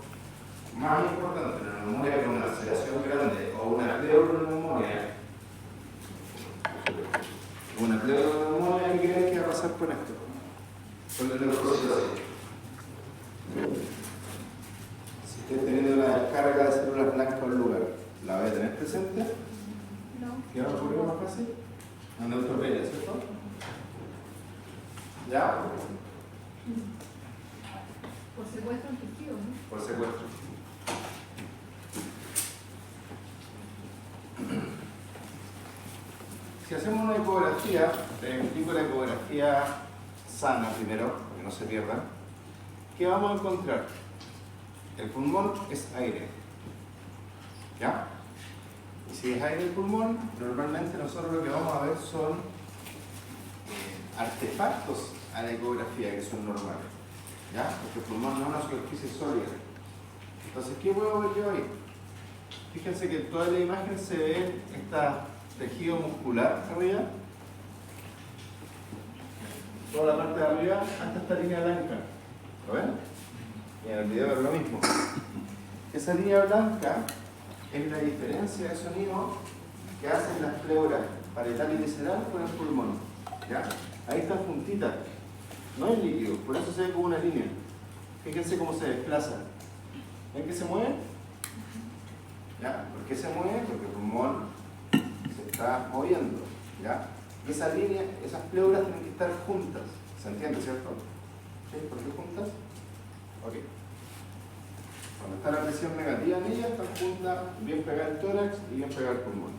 más importante, una neumonía con una aceleración grande o una pleuroneumonía, ¿qué creen que va a pasar con esto? Con el neurocitosis. Si estoy teniendo una descarga de células blancas en un lugar, ¿la voy a tener presente? No. ¿Qué va a ocurrir más fácil? Una neutropenia, ¿cierto? ¿Ya? Por secuestro infectivo, ¿no? Por secuestro. Si hacemos una ecografía, les explico la ecografía sana primero, para que no se pierdan. ¿Qué vamos a encontrar? El pulmón es aire. ¿Ya? Y si es aire el pulmón, normalmente nosotros lo que vamos a ver son artefactos a la ecografía que son normales. ¿Ya? Porque el pulmón no es una superficie sólida. Entonces, ¿qué puedo ver yo ahí? Fíjense que en toda la imagen se ve este tejido muscular arriba. Toda la parte de arriba hasta esta línea blanca. ¿Lo ven? Y en el video es lo mismo. Esa línea blanca es la diferencia de sonido que hacen las pleuras parietal y visceral con el pulmón. ¿Ya? Ahí está puntita. No es líquido, por eso se ve como una línea. Fíjense cómo se desplaza. ¿Ven que se mueve? ¿Ya? ¿Por qué se mueve? Porque el pulmón se está moviendo. ¿Ya? Y esa línea, esas pleuras tienen que estar juntas. ¿Se entiende, cierto? ¿Sí? ¿Por qué juntas? Ok. Cuando está la presión negativa en ellas, están juntas, bien pegada el tórax y bien pegada el pulmón.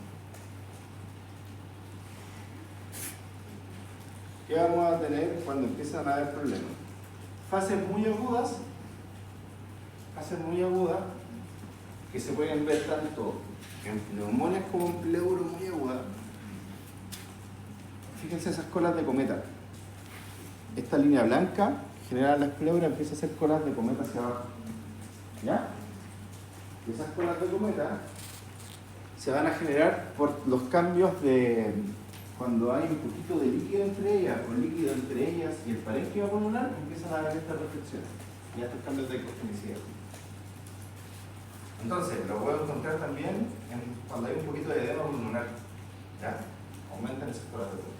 ¿Qué vamos a tener cuando empiezan a haber problemas? Fases muy agudas que se pueden ver tanto en neumonias como en pleuro muy aguda. Fíjense esas colas de cometa. Esta línea blanca genera las pleuras, empieza a hacer colas de cometa hacia abajo. ¿Ya? Y esas colas de cometa se van a generar por los cambios de cuando hay un poquito de líquido entre ellas o líquido entre ellas y el parénquima pulmonar, empiezan a haber estas reflexiones y estos cambios de ecogenicidad. Entonces, lo puedo encontrar también cuando hay un poquito de edema pulmonar. ¿Ya? Aumentan esas colas de cometa.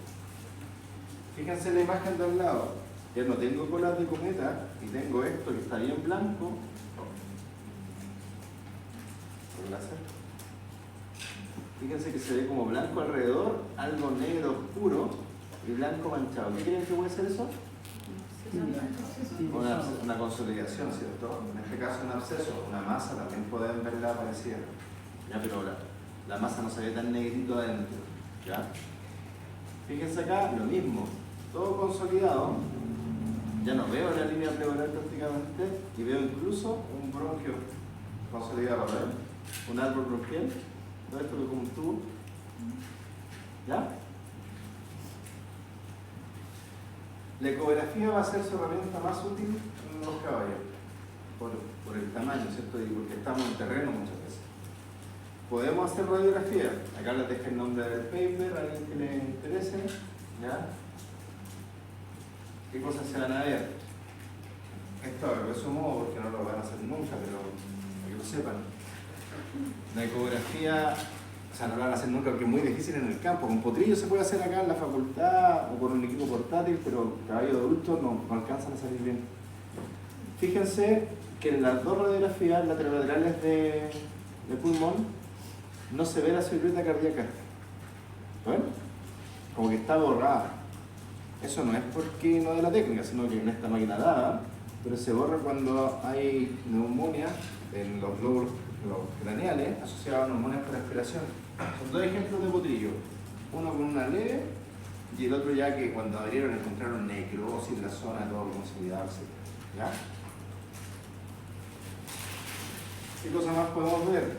Fíjense la imagen de al lado. Ya no tengo colas de cometa y tengo esto que está bien blanco. Por láser. Fíjense que se ve como blanco alrededor, algo negro oscuro y blanco manchado. ¿Qué creen que puede ser eso? Una consolidación, ¿cierto? En este caso un absceso, una masa, también pueden verla parecida. Ya, pero la masa no se ve tan negrito adentro. ¿Ya? Fíjense acá, lo mismo. Todo consolidado. Ya no veo la línea pleural prácticamente y veo incluso un bronquio consolidado, ¿verdad? Un árbol bronquial. Todo esto que como un tubo. ¿Ya? La ecografía va a ser su herramienta más útil en los caballos, por el tamaño, ¿cierto? Y porque estamos en terreno muchas veces. Podemos hacer radiografía. Acá les dejé el nombre del paper, a alguien que le interese. ¿Ya? ¿Qué cosas se van a ver? Esto lo resumo porque no lo van a hacer nunca, pero para que lo sepan. La ecografía, o sea, no la van a hacer nunca porque es muy difícil en el campo. Con potrillo se puede hacer acá en la facultad o con un equipo portátil, pero caballos de adultos no alcanzan a salir bien. Fíjense que en las dos radiografías laterales de pulmón no se ve la silueta cardíaca. ¿Ven? Como que está borrada. Eso no es porque no de la técnica, sino que en esta máquina dada, pero se borra cuando hay neumonía en los lóbulos craneales asociados a neumonias por respiración. Son dos ejemplos de potrillo. Uno con una leve y el otro ya que cuando abrieron encontraron necrosis en la zona, todo consolidarse. ¿Ya? ¿Qué cosa más podemos ver?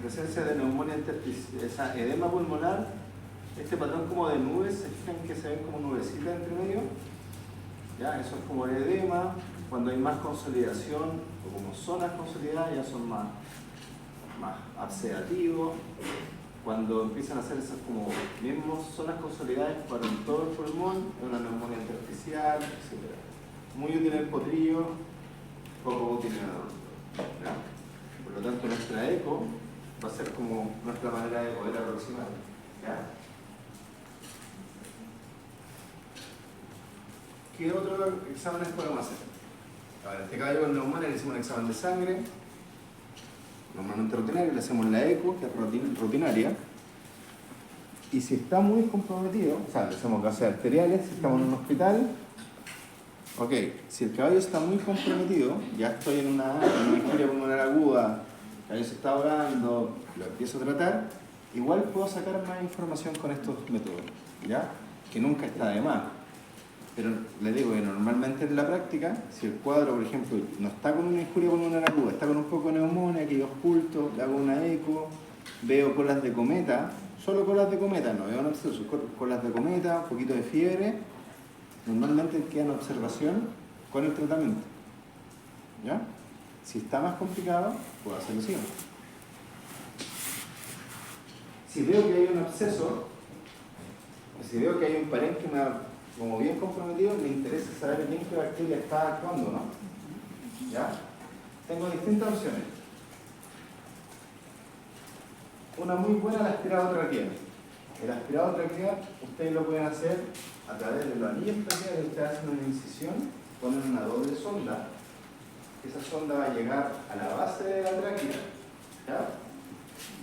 Presencia de neumonía intersticial, esa edema pulmonar, este patrón como de nubes, ¿se fijan que se ven como nubecitas entre medio? Ya, eso es como el edema. Cuando hay más consolidación o como zonas consolidadas ya son más absedativos. Cuando empiezan a hacer esas como mismas zonas consolidadas para todo el pulmón, es una neumonía intersticial, etc. Muy útil el potrillo, poco útil en adulto. ¿Ya? Por lo tanto, nuestra eco va a ser como nuestra manera de poder aproximar. ¿Ya? ¿Qué otros exámenes podemos hacer? A ver, este caballo con neumonía le hicimos un examen de sangre, normalmente rutinario, le hacemos la eco, que es rutinaria, y si está muy comprometido, o sea, le hacemos gases arteriales, si estamos en un hospital, ok, si el caballo está muy comprometido, ya estoy en una injuria pulmonar aguda, el caballo se está ahogando, lo empiezo a tratar, igual puedo sacar más información con estos métodos, ¿ya? Que nunca está de más. Pero les digo que normalmente en la práctica, si el cuadro, por ejemplo, no está con una injuria pulmonar aguda, está con un poco de neumonía, que yo oculto, le hago una eco, veo colas de cometa, solo colas de cometa, no veo un absceso, colas de cometa, un poquito de fiebre, normalmente queda en observación con el tratamiento. ¿Ya? Si está más complicado, puedo hacerlo así. Si veo que hay un absceso, si veo que hay un parénquima como bien comprometido, me interesa saber bien qué bacteria está actuando, ¿no? ¿Ya? Tengo distintas opciones. Una muy buena, el aspirado traqueal. El aspirado traqueal, ustedes lo pueden hacer a través de los anillos traqueales. Ustedes hacen una incisión, ponen una doble sonda. Esa sonda va a llegar a la base de la tráquea. ¿Ya?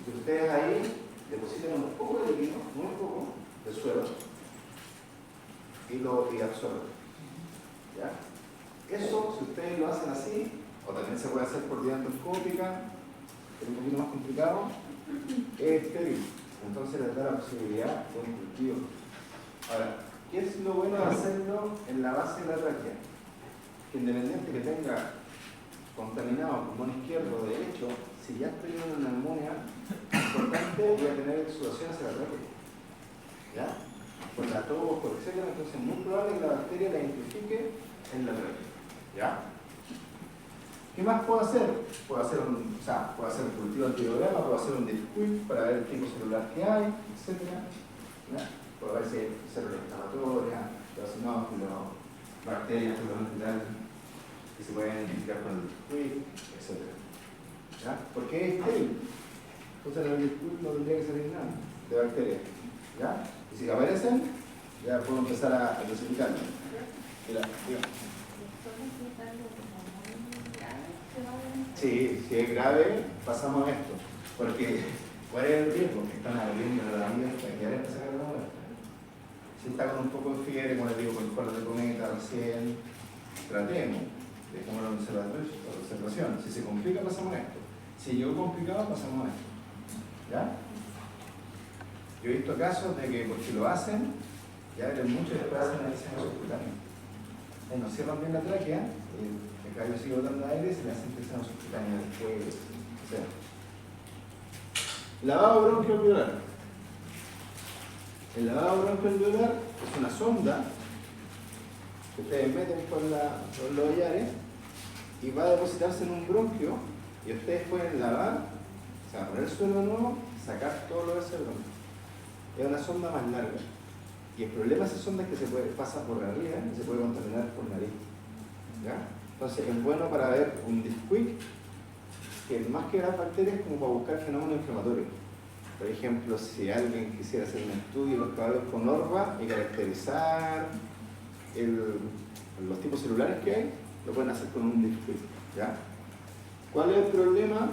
Y ustedes ahí depositan un poco de líquido, muy poco, de suero, y absorben. ¿Ya? Eso, si ustedes lo hacen así, o también se puede hacer por vía endoscópica, es un poquito más complicado, es estéril. Entonces les da la posibilidad de un cultivo. Ahora, ¿qué es lo bueno de hacerlo en la base de la tráquea? Que independiente que tenga contaminado pulmón izquierdo o derecho, si ya estoy en una neumonía importante, voy a tener exudación hacia la tráquea. ¿Ya? Por la tos, por etcétera, entonces es muy probable que la bacteria la identifique en la tráquea. ¿Ya? ¿Qué más puedo hacer? Puedo hacer un cultivo antibiograma, puedo hacer un disquick para ver el tipo celular que hay, etcétera. ¿Ya? Puedo ver si hay células inflamatorias, eosinófilos, bacterias, que se pueden identificar con el disquick, etcétera. ¿Ya? ¿Por qué es estéril? Entonces en el disquick no tendría que salir nada de bacterias. ¿Ya? Y si aparecen, ya puedo empezar a clasificarlo. Mira, sí, si es grave, pasamos a esto. Porque, ¿cuál es el riesgo? Que están abriendo la vida hasta que ya sacar la muerte. Si está con un poco de fiebre, como les digo, con cola de cometa recién, tratemos. Dejémoslo en observación. Si se complica, pasamos a esto. Si llegó complicado, pasamos a esto. ¿Ya? Yo he visto casos de que porque lo hacen, ya ven mucho y después hacen una disección subcutánea. No cierran bien la tráquea, el caballo sigue botando aire y se le hace infección subcutánea después. O sea, lavado bronquioalveolar. El lavado bronquioalveolar es una sonda que ustedes meten por los hollares y va a depositarse en un bronquio y ustedes pueden lavar, o sea, poner el suelo de nuevo, sacar todo lo de ese bronquio. Es una sonda más larga. Y el problema de esa sonda es que se pasa por arriba y se puede contaminar por nariz. ¿Ya? Entonces es bueno para ver un disquick que más que las bacterias como para buscar fenómenos inflamatorios. Por ejemplo, si alguien quisiera hacer un estudio de los caballos con orva y caracterizar los tipos celulares que hay, lo pueden hacer con un disquick. ¿Ya? ¿Cuál es el problema?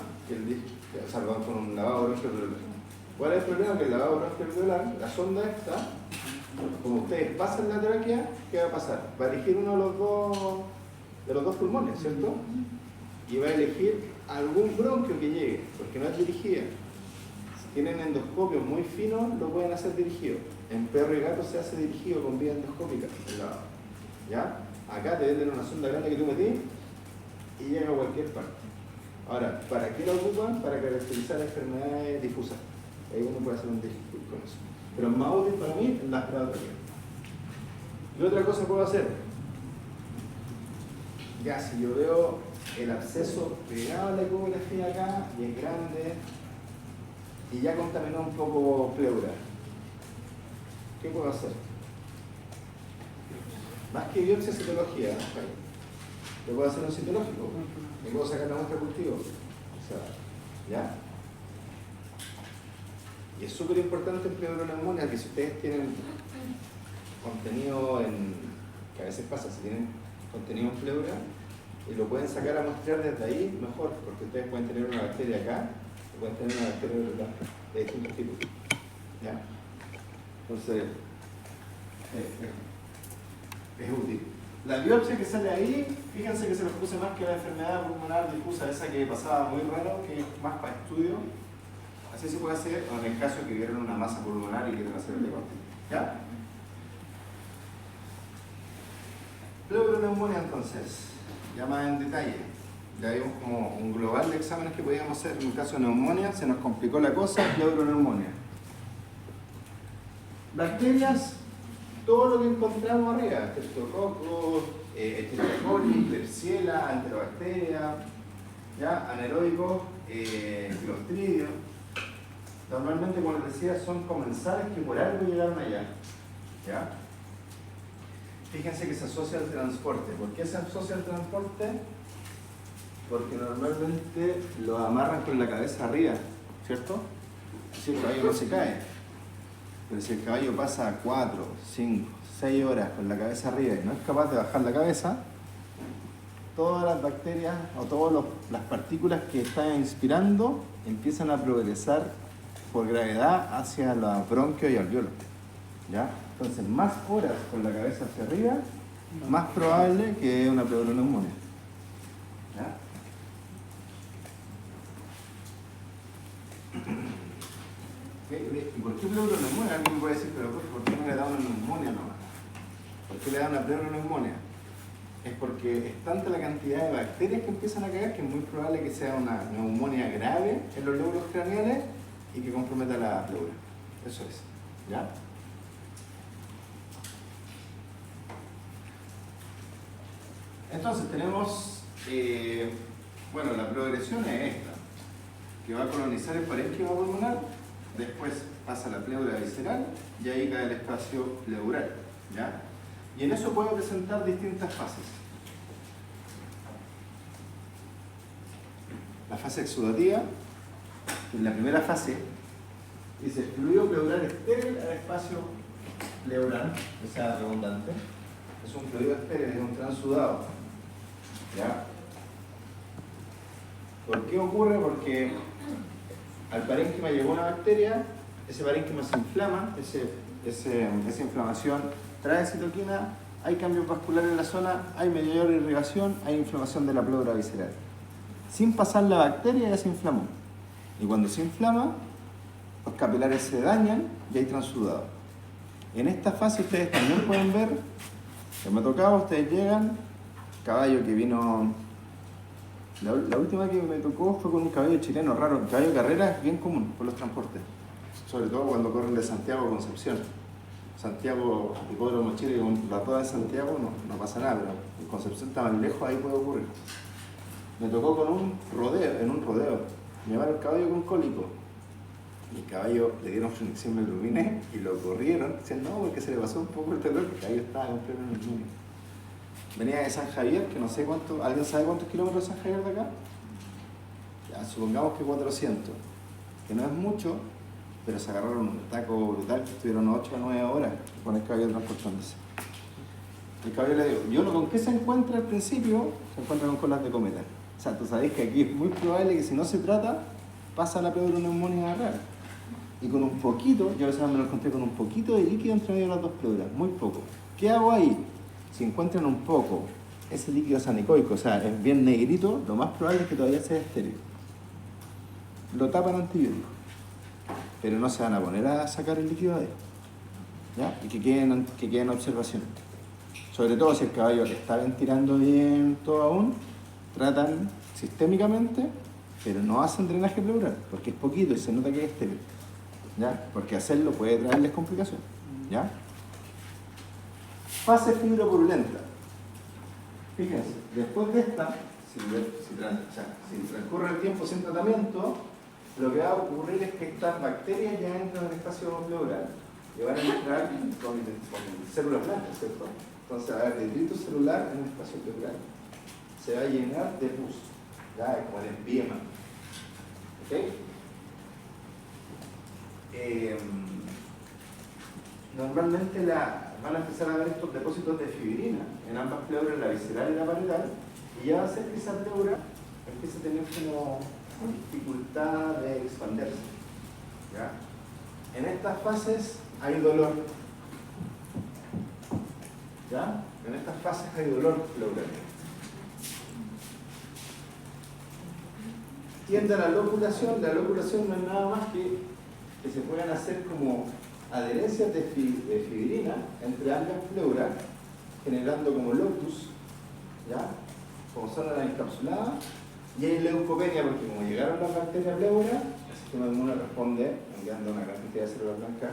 Con un lavado bronquioalveolar. ¿Cuál es el problema? Que el lavado bronquioalveolar, la sonda esta, como ustedes pasan la tráquea, ¿qué va a pasar? Va a elegir uno de los dos pulmones, ¿cierto? Y va a elegir algún bronquio que llegue, porque no es dirigida. Si tienen endoscopios muy finos, lo pueden hacer dirigido. En perro y gato se hace dirigido con vía endoscópica, el lavado. ¿Ya? Acá te venden una sonda grande que tú metís y llega a cualquier parte. Ahora, ¿para qué lo ocupan? Para caracterizar enfermedades difusas. Ahí uno puede hacer un diagnóstico con eso. Pero es más útil para mí en las pruebas de orina. ¿Qué otra cosa puedo hacer? Ya, si yo veo el absceso pegado a la ecografía acá y es grande y ya contaminó un poco pleura, ¿qué puedo hacer? Más que biopsia, citología. ¿Le puedo hacer un citológico? ¿Le puedo sacar la muestra de cultivo? O sea, ¿ya? Y es súper importante en pleuroneumonía que si ustedes tienen contenido en, que a veces pasa, si tienen contenido en pleura y lo pueden sacar a muestrear desde ahí, mejor, porque ustedes pueden tener una bacteria acá o pueden tener una bacteria de distintos tipos. ¿Ya? Entonces, es útil. La biopsia que sale ahí, fíjense que se los puse más que la enfermedad pulmonar difusa, esa que pasaba muy raro, que es más para estudio. Así se puede hacer en el caso de que vieron una masa pulmonar y quieren hacer el diagnóstico. ¿Ya? Pleuroneumonía entonces, ya más en detalle. Ya vimos como un global de exámenes que podíamos hacer. En el caso de neumonía se nos complicó la cosa, pleuroneumonía. Bacterias, todo lo que encontramos arriba, Streptococcus, Escherichia Klebsiella, Enterobacteria, ¿ya? Anaeróbicos, Clostridium. Normalmente, como les decía, son comensales que por algo llegaron allá. ¿Ya? Fíjense que se asocia al transporte. ¿Por qué se asocia al transporte? Porque normalmente lo amarran con la cabeza arriba, ¿cierto? Así el caballo no se cae. Pero si el caballo pasa 4, 5, 6 horas con la cabeza arriba y no es capaz de bajar la cabeza, todas las bacterias o todas las partículas que está inspirando empiezan a progresar por gravedad hacia los bronquios y alveolos. ¿Ya? Entonces, más horas con la cabeza hacia arriba, más probable que una pleuroneumonía. ¿Ya? ¿Y por qué pleuroneumonía? Alguien puede decir, pero ¿por qué no le da una neumonía nomás? ¿Por qué le da una pleuroneumonía? Es porque es tanta la cantidad de bacterias que empiezan a caer que es muy probable que sea una neumonía grave en los lóbulos craneales y que comprometa la pleura. Eso es. ¿Ya? Entonces tenemos, bueno, la progresión es esta, que va a colonizar el parénquima pulmonar, después pasa la pleura visceral y ahí cae el espacio pleural, ¿ya? Y en eso puede presentar distintas fases. La fase exudativa, que es la primera fase, dice fluido pleural estéril al espacio pleural, que sea redundante. Es un fluido estéril, es un transudado. ¿Ya? ¿Por qué ocurre? Porque al parénquima llegó una bacteria, ese parénquima se inflama, esa inflamación trae citoquina, hay cambios vasculares en la zona, hay mayor irrigación, hay inflamación de la pleura visceral. Sin pasar la bacteria ya se inflamó. Y cuando se inflama, los capilares se dañan y hay transudado. En esta fase ustedes también pueden ver, que me ha tocado, ustedes llegan, caballo que vino, la última que me tocó fue con un caballo chileno raro, el caballo de carrera es bien común por los transportes, sobre todo cuando corren de Santiago a Concepción. Santiago, Hipódromo Chile, con la toda de Santiago no pasa nada, pero en Concepción está más lejos, ahí puede ocurrir. Me tocó con en un rodeo, llevaron el caballo con cólico. Y el caballo le dieron fricción metrumine y lo corrieron, diciendo no, porque se le pasó un poco el terror, porque el caballo estaba con pleno metrumine. Venía de San Javier, que no sé cuánto, ¿alguien sabe cuántos kilómetros de San Javier de acá? Ya, supongamos que 400, que no es mucho, pero se agarraron un taco brutal, que estuvieron 8 o 9 horas con el caballo transportándose. El caballo le digo, ¿con qué se encuentra al principio? Se encuentra con colas de cometa. O sea, tú sabés que aquí es muy probable que si no se trata, pasa la pleuroneumonía rara. Y con un poquito, yo a veces me lo encontré con un poquito de líquido entre medio de las dos pleuras, muy poco. ¿Qué hago ahí? Si encuentran un poco ese líquido sanicoico, o sea, es bien negrito, lo más probable es que todavía sea estéril. Lo tapan antibiótico, pero no se van a poner a sacar el líquido de ahí, ¿ya? Y que queden observaciones. Sobre todo si el caballo está ventilando bien todo aún, tratan sistémicamente pero no hacen drenaje pleural, porque es poquito y se nota que es estéril, ¿ya? Porque hacerlo puede traerles complicaciones, ¿ya? Fase fibropurulenta. Fíjense, después de esta, si transcurre el tiempo sin tratamiento, lo que va a ocurrir es que estas bacterias ya entran en el espacio pleural y van a entrar con células blancas, ¿cierto? Entonces va a haber detrito celular en el espacio pleural. Se va a llenar de pus, ya es como el empiema. ¿Ok? Normalmente van a empezar a ver estos depósitos de fibrina en ambas pleuras, la visceral y la parietal, y ya va a ser que esa pleura empieza a tener como dificultad de expandirse. ¿Ya? En estas fases hay dolor. ¿Ya? En estas fases hay dolor pleural. Tiende a la loculación. La loculación no es nada más que se puedan hacer como adherencias de fibrina entre ambas pleuras, generando como locus, ¿ya? Como zona encapsulada, y hay leucopenia porque como llegaron las bacterias pleura, el sistema inmune responde enviando una gran cantidad de células blancas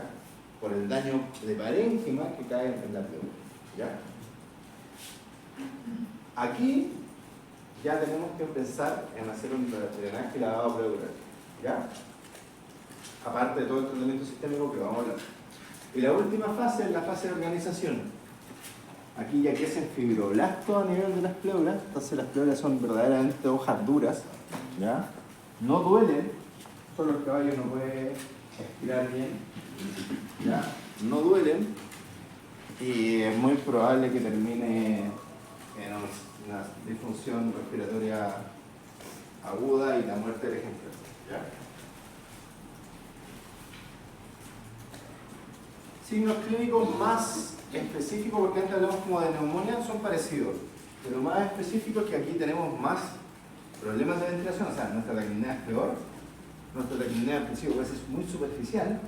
por el daño de parénquima que cae en la pleura, ¿ya? Aquí ya tenemos que pensar en hacer un drenaje y lavado pleural, ¿ya? Aparte de todo el tratamiento sistémico que vamos a hablar. Y la última fase es la fase de organización. Aquí ya crecen fibroblastos a nivel de las pleuras, entonces las pleuras son verdaderamente hojas duras, ¿ya? No duelen, solo el caballo no puede estirar bien, ¿ya? No duelen y es muy probable que termine en una disfunción respiratoria aguda y la muerte del ejemplar, ¿ya? Signos clínicos más específicos, porque antes hablamos como de neumonía, son parecidos, pero más específicos que aquí tenemos más problemas de ventilación, o sea, nuestra taquipnea es peor, nuestra taquipnea al principio puede ser muy superficial,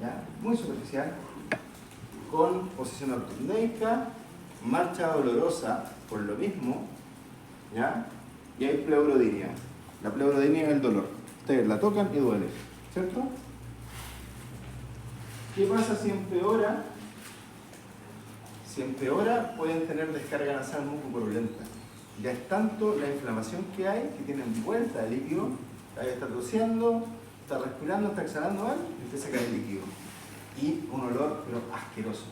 ¿ya? Muy superficial, con posición ortopneica, marcha dolorosa por lo mismo, ¿ya? Y hay pleurodinia. La pleurodinia es el dolor. Ustedes la tocan y duele, ¿cierto? ¿Qué pasa si empeora? Si empeora, pueden tener descarga nasal mucopurulenta. Ya es tanto la inflamación que hay, que tienen vuelta de líquido, ahí está tosiendo, está respirando, está exhalando mal, y empieza a caer líquido. Y un olor, pero asqueroso.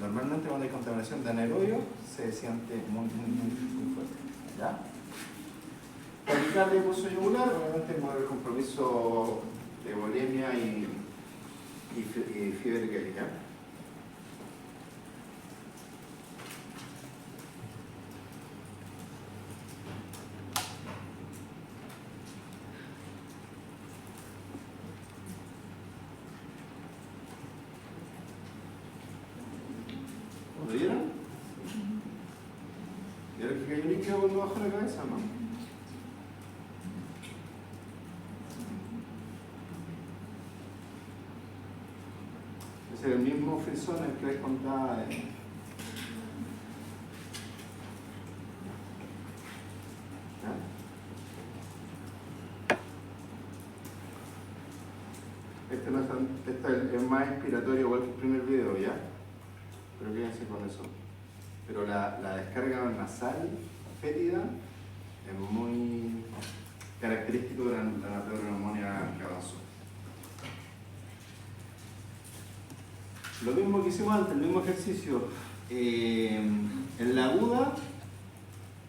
Normalmente cuando hay contaminación de anaerobio, se siente muy fuerte. ¿Ya? Taquicardia y pulso yugular, obviamente por el compromiso de bulimia y fiebre glicémica. ¿Lo vieron? ¿Vieron que cayó líquido cuando bajó la cabeza? ¿No? Es el mismo frisón el que les contaba de... Este es más inspiratorio igual que el primer video, ¿ya? Pero quédense con eso. Pero la descarga nasal fétida es muy característico de la pleurocitonia que avanzó. Lo mismo que hicimos antes, el mismo ejercicio. En la aguda,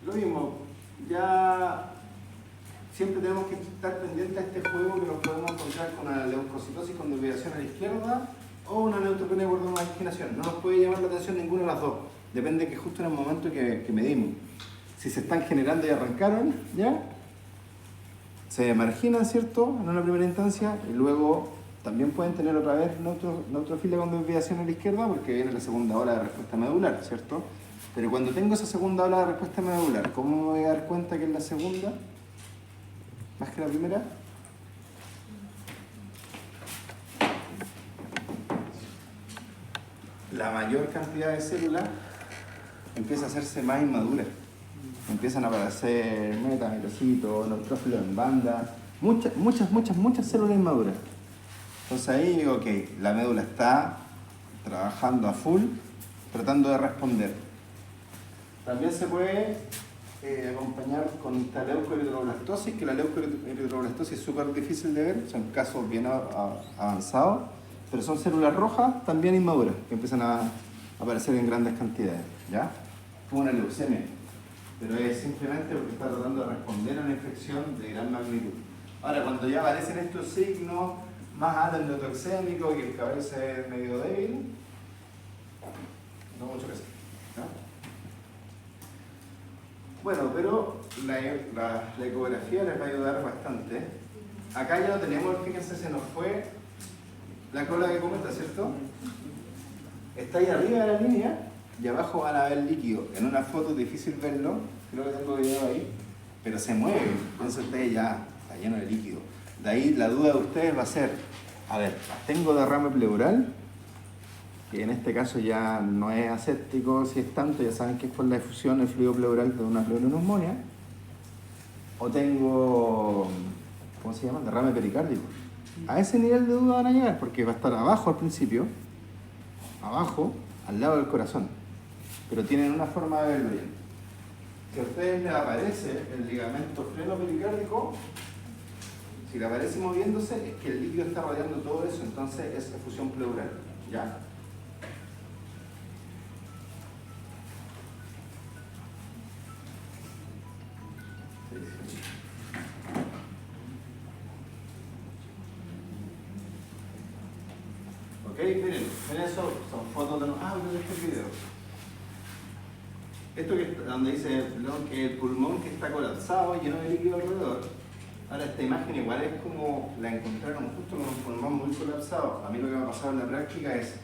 lo mismo. Ya siempre tenemos que estar pendientes a este juego que nos podemos encontrar con una leucocitosis con desviación a la izquierda o una neutropenia por oxigenación. No nos puede llamar la atención ninguna de las dos. Depende que justo en el momento que medimos. Si se están generando y arrancaron, ¿ya? Se marginan, ¿cierto? En una primera instancia y luego también pueden tener otra vez neutrofilia con desviación a la izquierda porque viene la segunda ola de respuesta medular, ¿cierto? Pero cuando tengo esa segunda ola de respuesta medular, ¿cómo me voy a dar cuenta que es la segunda? ¿Más que la primera? La mayor cantidad de células empieza a hacerse más inmadura. empiezan a aparecer metamerocitos, neutrófilos en banda, muchas células inmaduras. Entonces ahí digo, ok, la médula está trabajando a full, tratando de responder. También se puede acompañar con esta leucoeritroblastosis, que la leucoeritroblastosis es súper difícil de ver, son casos bien avanzados, pero son células rojas también inmaduras, que empiezan a aparecer en grandes cantidades, ¿ya? Como una leucemia, pero es simplemente porque está tratando de responder a una infección de gran magnitud. Ahora, cuando ya aparecen estos signos más endotoxémicos, que el cabello se ve medio débil, no mucho que hacer, ¿no? Bueno, pero la ecografía les va a ayudar bastante. Acá ya lo tenemos, fíjense, se nos fue la cola que comenta, ¿cierto? Está ahí arriba de la línea y abajo van a ver líquido. En una foto es difícil verlo, creo que tengo video ahí, pero se mueve, entonces ustedes ya está lleno de líquido. De ahí la duda de ustedes va a ser, a ver, tengo derrame pleural, que en este caso ya no es aséptico, si es tanto, ya saben que es por la difusión del fluido pleural de una pleuroneumonía, o tengo, ¿cómo se llama? Derrame pericárdico. A ese nivel de duda van a llegar, porque va a estar abajo al principio, abajo, al lado del corazón, pero tienen una forma de verlo bien. Si a ustedes les aparece el ligamento freno-pericárdico, si le aparece moviéndose, es que el líquido está rodeando todo eso, entonces es efusión pleural, ¿ya? Ok, miren eso, son fotos de este video. Esto que donde dice que el pulmón que está colapsado, lleno de líquido alrededor. Ahora esta imagen igual es como la encontraron justo con un pulmón muy colapsado. A mí lo que me ha pasado en la práctica es,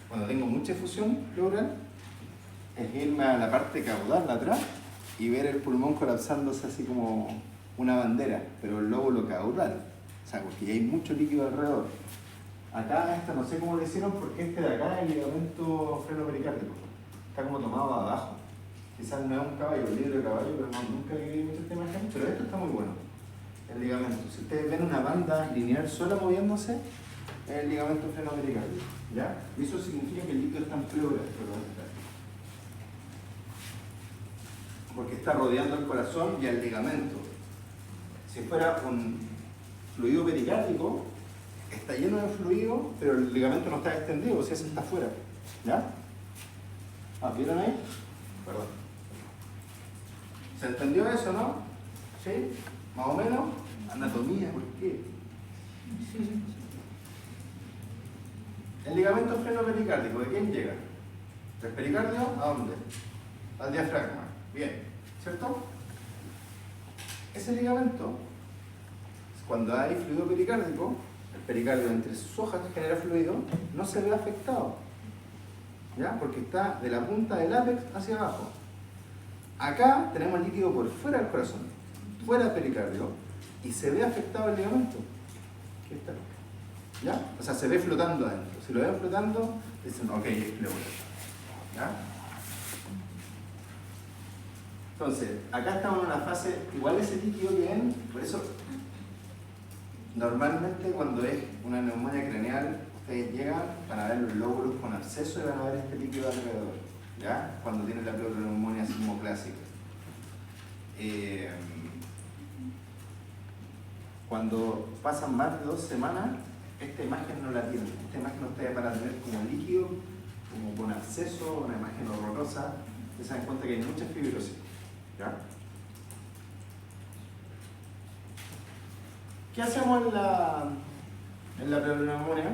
cuando tengo mucha efusión pleural, es irme a la parte caudal atrás y ver el pulmón colapsándose así como una bandera, pero el lóbulo caudal, o sea, porque ya hay mucho líquido alrededor. Acá esta no sé cómo lo hicieron porque este de acá es el ligamento freno-pericárdico, está como tomado abajo. Quizás no es un caballo, un libro de caballo, pero no, nunca he visto esta imagen, pero esto está muy bueno, el ligamento. Si ustedes ven una banda lineal sola moviéndose, es el ligamento freno-pericárdico, ¿ya? Y eso significa que el líquido está en pleura, porque está rodeando el corazón y el ligamento. Si fuera un fluido pericárdico, está lleno de fluido, pero el ligamento no está extendido, o sea, ese está afuera, ¿ya? ¿Vieron ahí? Perdón. ¿Se entendió eso, no? ¿Sí? ¿Más o menos? Anatomía, ¿por qué? El ligamento freno-pericárdico, ¿de quién llega? ¿Del pericardio a dónde? Al diafragma. Bien, ¿cierto? Ese ligamento, cuando hay fluido pericárdico, el pericardio entre sus hojas genera fluido, no se ve afectado, ¿ya? Porque está de la punta del ápex hacia abajo. Acá tenemos líquido por fuera del corazón, fuera del pericardio, y se ve afectado el ligamento. ¿Qué está? ¿Ya? O sea, se ve flotando adentro. Si lo ven flotando, dicen, ok, es pleura. ¿Ya? Entonces, acá estamos en una fase, igual ese líquido que ven, por eso, normalmente cuando es una neumonía craneal, ustedes llegan, van a ver los lóbulos con absceso y van a ver este líquido alrededor, ¿ya? Cuando tienen la pleuroneumonía así como clásica. Cuando pasan más de 2 semanas, esta imagen no la tienen. Esta imagen ustedes van a tener como líquido, como con absceso, una imagen horrorosa, y se dan cuenta que hay mucha fibrosis, ¿ya? ¿Qué hacemos en la pleuroneumonía?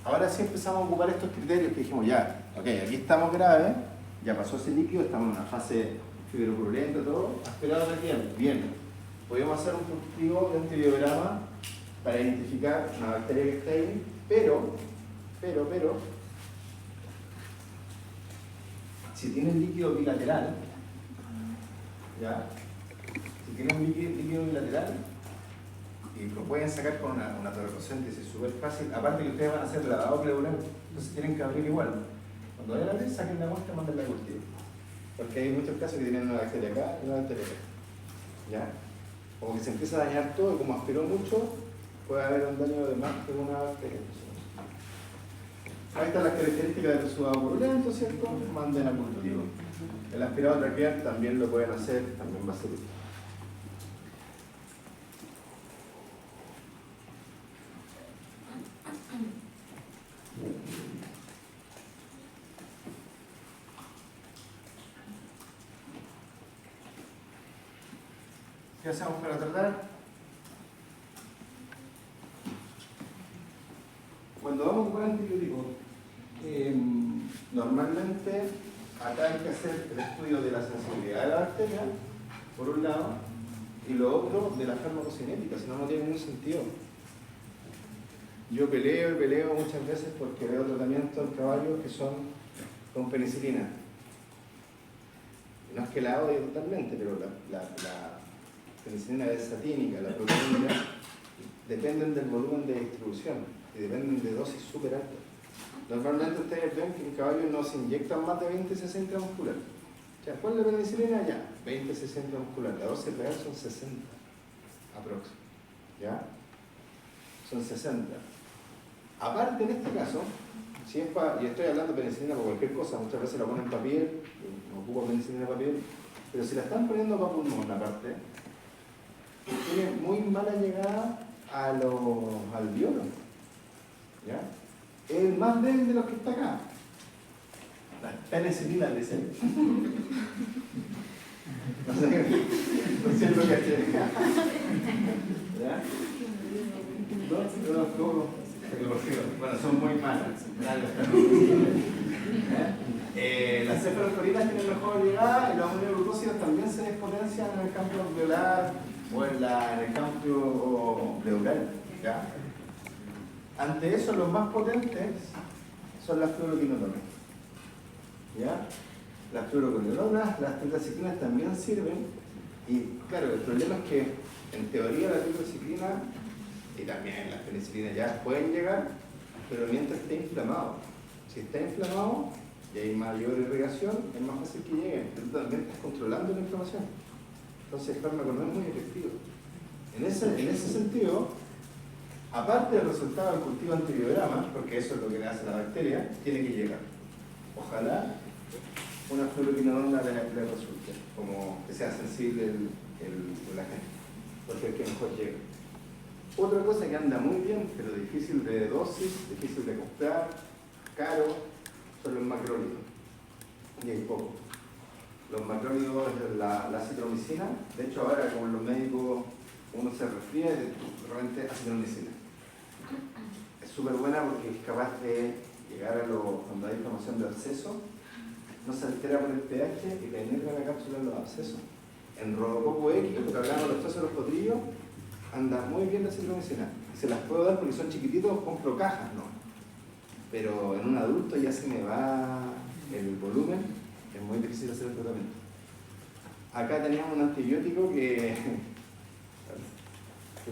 Ahora sí empezamos a ocupar estos criterios que dijimos, ya, ok, aquí estamos graves, ya pasó ese líquido, estamos en una fase fibropurulenta, todo, aspirado de tiempo, bien. Podemos hacer un cultivo de antibiograma para identificar una bacteria que está ahí, pero, si tienen líquido bilateral, ¿ya? Si tienen un líquido bilateral, y lo pueden sacar con una torrecocéntesis súper fácil, aparte que ustedes van a hacer lavado pleural, entonces tienen que abrir igual. Cuando vayan a abrir, saquen la muestra y manden la cultivo. Porque hay muchos casos que tienen una bacteria acá y una bacteria acá. ¿Ya? Como que se empieza a dañar todo y como aspiró mucho, puede haber un daño de más que una bacteria. Ahí están las características del sudado purulento, ¿cierto? Manden a cultivo. El aspirado traqueal también lo pueden hacer, también va a ser útil. ¿Qué hacemos para tratar? Cuando vamos a ocupar antibióticos, normalmente acá hay que hacer el estudio de la sensibilidad de la bacteria, por un lado, y lo otro de la farmacocinética, si no, no tiene ningún sentido. Yo peleo y peleo muchas veces porque veo tratamientos en caballos que son con penicilina. No es que la odie totalmente, pero la penicilina desatínica, la proteína, dependen del volumen de distribución y dependen de dosis súper altas. Normalmente ustedes ven que en caballos no se inyectan más de 20 cc intramuscular. O sea, ¿cuál es la penicilina? Ya, 20 cc intramuscular. La dosis real son 60 aproximadamente. ¿Ya? Son 60. Aparte, en este caso, si es y estoy hablando de penicilina por cualquier cosa, muchas veces la ponen para piel, no ocupo penicilina para piel, pero si la están poniendo para pulmón, aparte, tiene muy mala llegada al alveolo. ¿Ya? Es el más débil de los que está acá. La penicilina, le dicen. No sé lo que hace. ¿Ya? Bueno, son muy malas. Las cefaloporinas tienen mejor llegada y los aminoglucósidos también se despotencian en el campo alveolar o en el campo pleural. ¿Ya? Ante eso, los más potentes son las fluoroquinolonas. ¿Ya? Las fluoroquinolonas, las tetraciclinas también sirven. Y claro, el problema es que en teoría la tetraciclina y también las penicilinas ya pueden llegar, pero mientras esté inflamado. Si está inflamado y hay mayor irrigación, es más fácil que lleguen. Tú también estás controlando la inflamación. Entonces el fármaco no es muy efectivo. En ese sentido, aparte del resultado del cultivo antibiograma, porque eso es lo que le hace a la bacteria, tiene que llegar. Ojalá una fluoroquinolona le resulte, como que sea sensible la gente, porque es que mejor llega. Otra cosa que anda muy bien, pero difícil de dosis, difícil de comprar, caro, son los macrólidos. Y hay poco. Los macrólidos es la citromicina. De hecho, ahora como los médicos uno se resfría y realmente citromicina. Es súper buena porque es capaz de llegar a cuando hay inflamación de absceso, no se altera por el pH y penetra la cápsula en los abscesos. En Rodocopo X, lo que hablamos de los trozos de los potrillos, anda muy bien la citromicina. Se las puedo dar porque son chiquititos, compro cajas, no. Pero en un adulto ya se me va el volumen, es muy difícil hacer el tratamiento. Acá teníamos un antibiótico que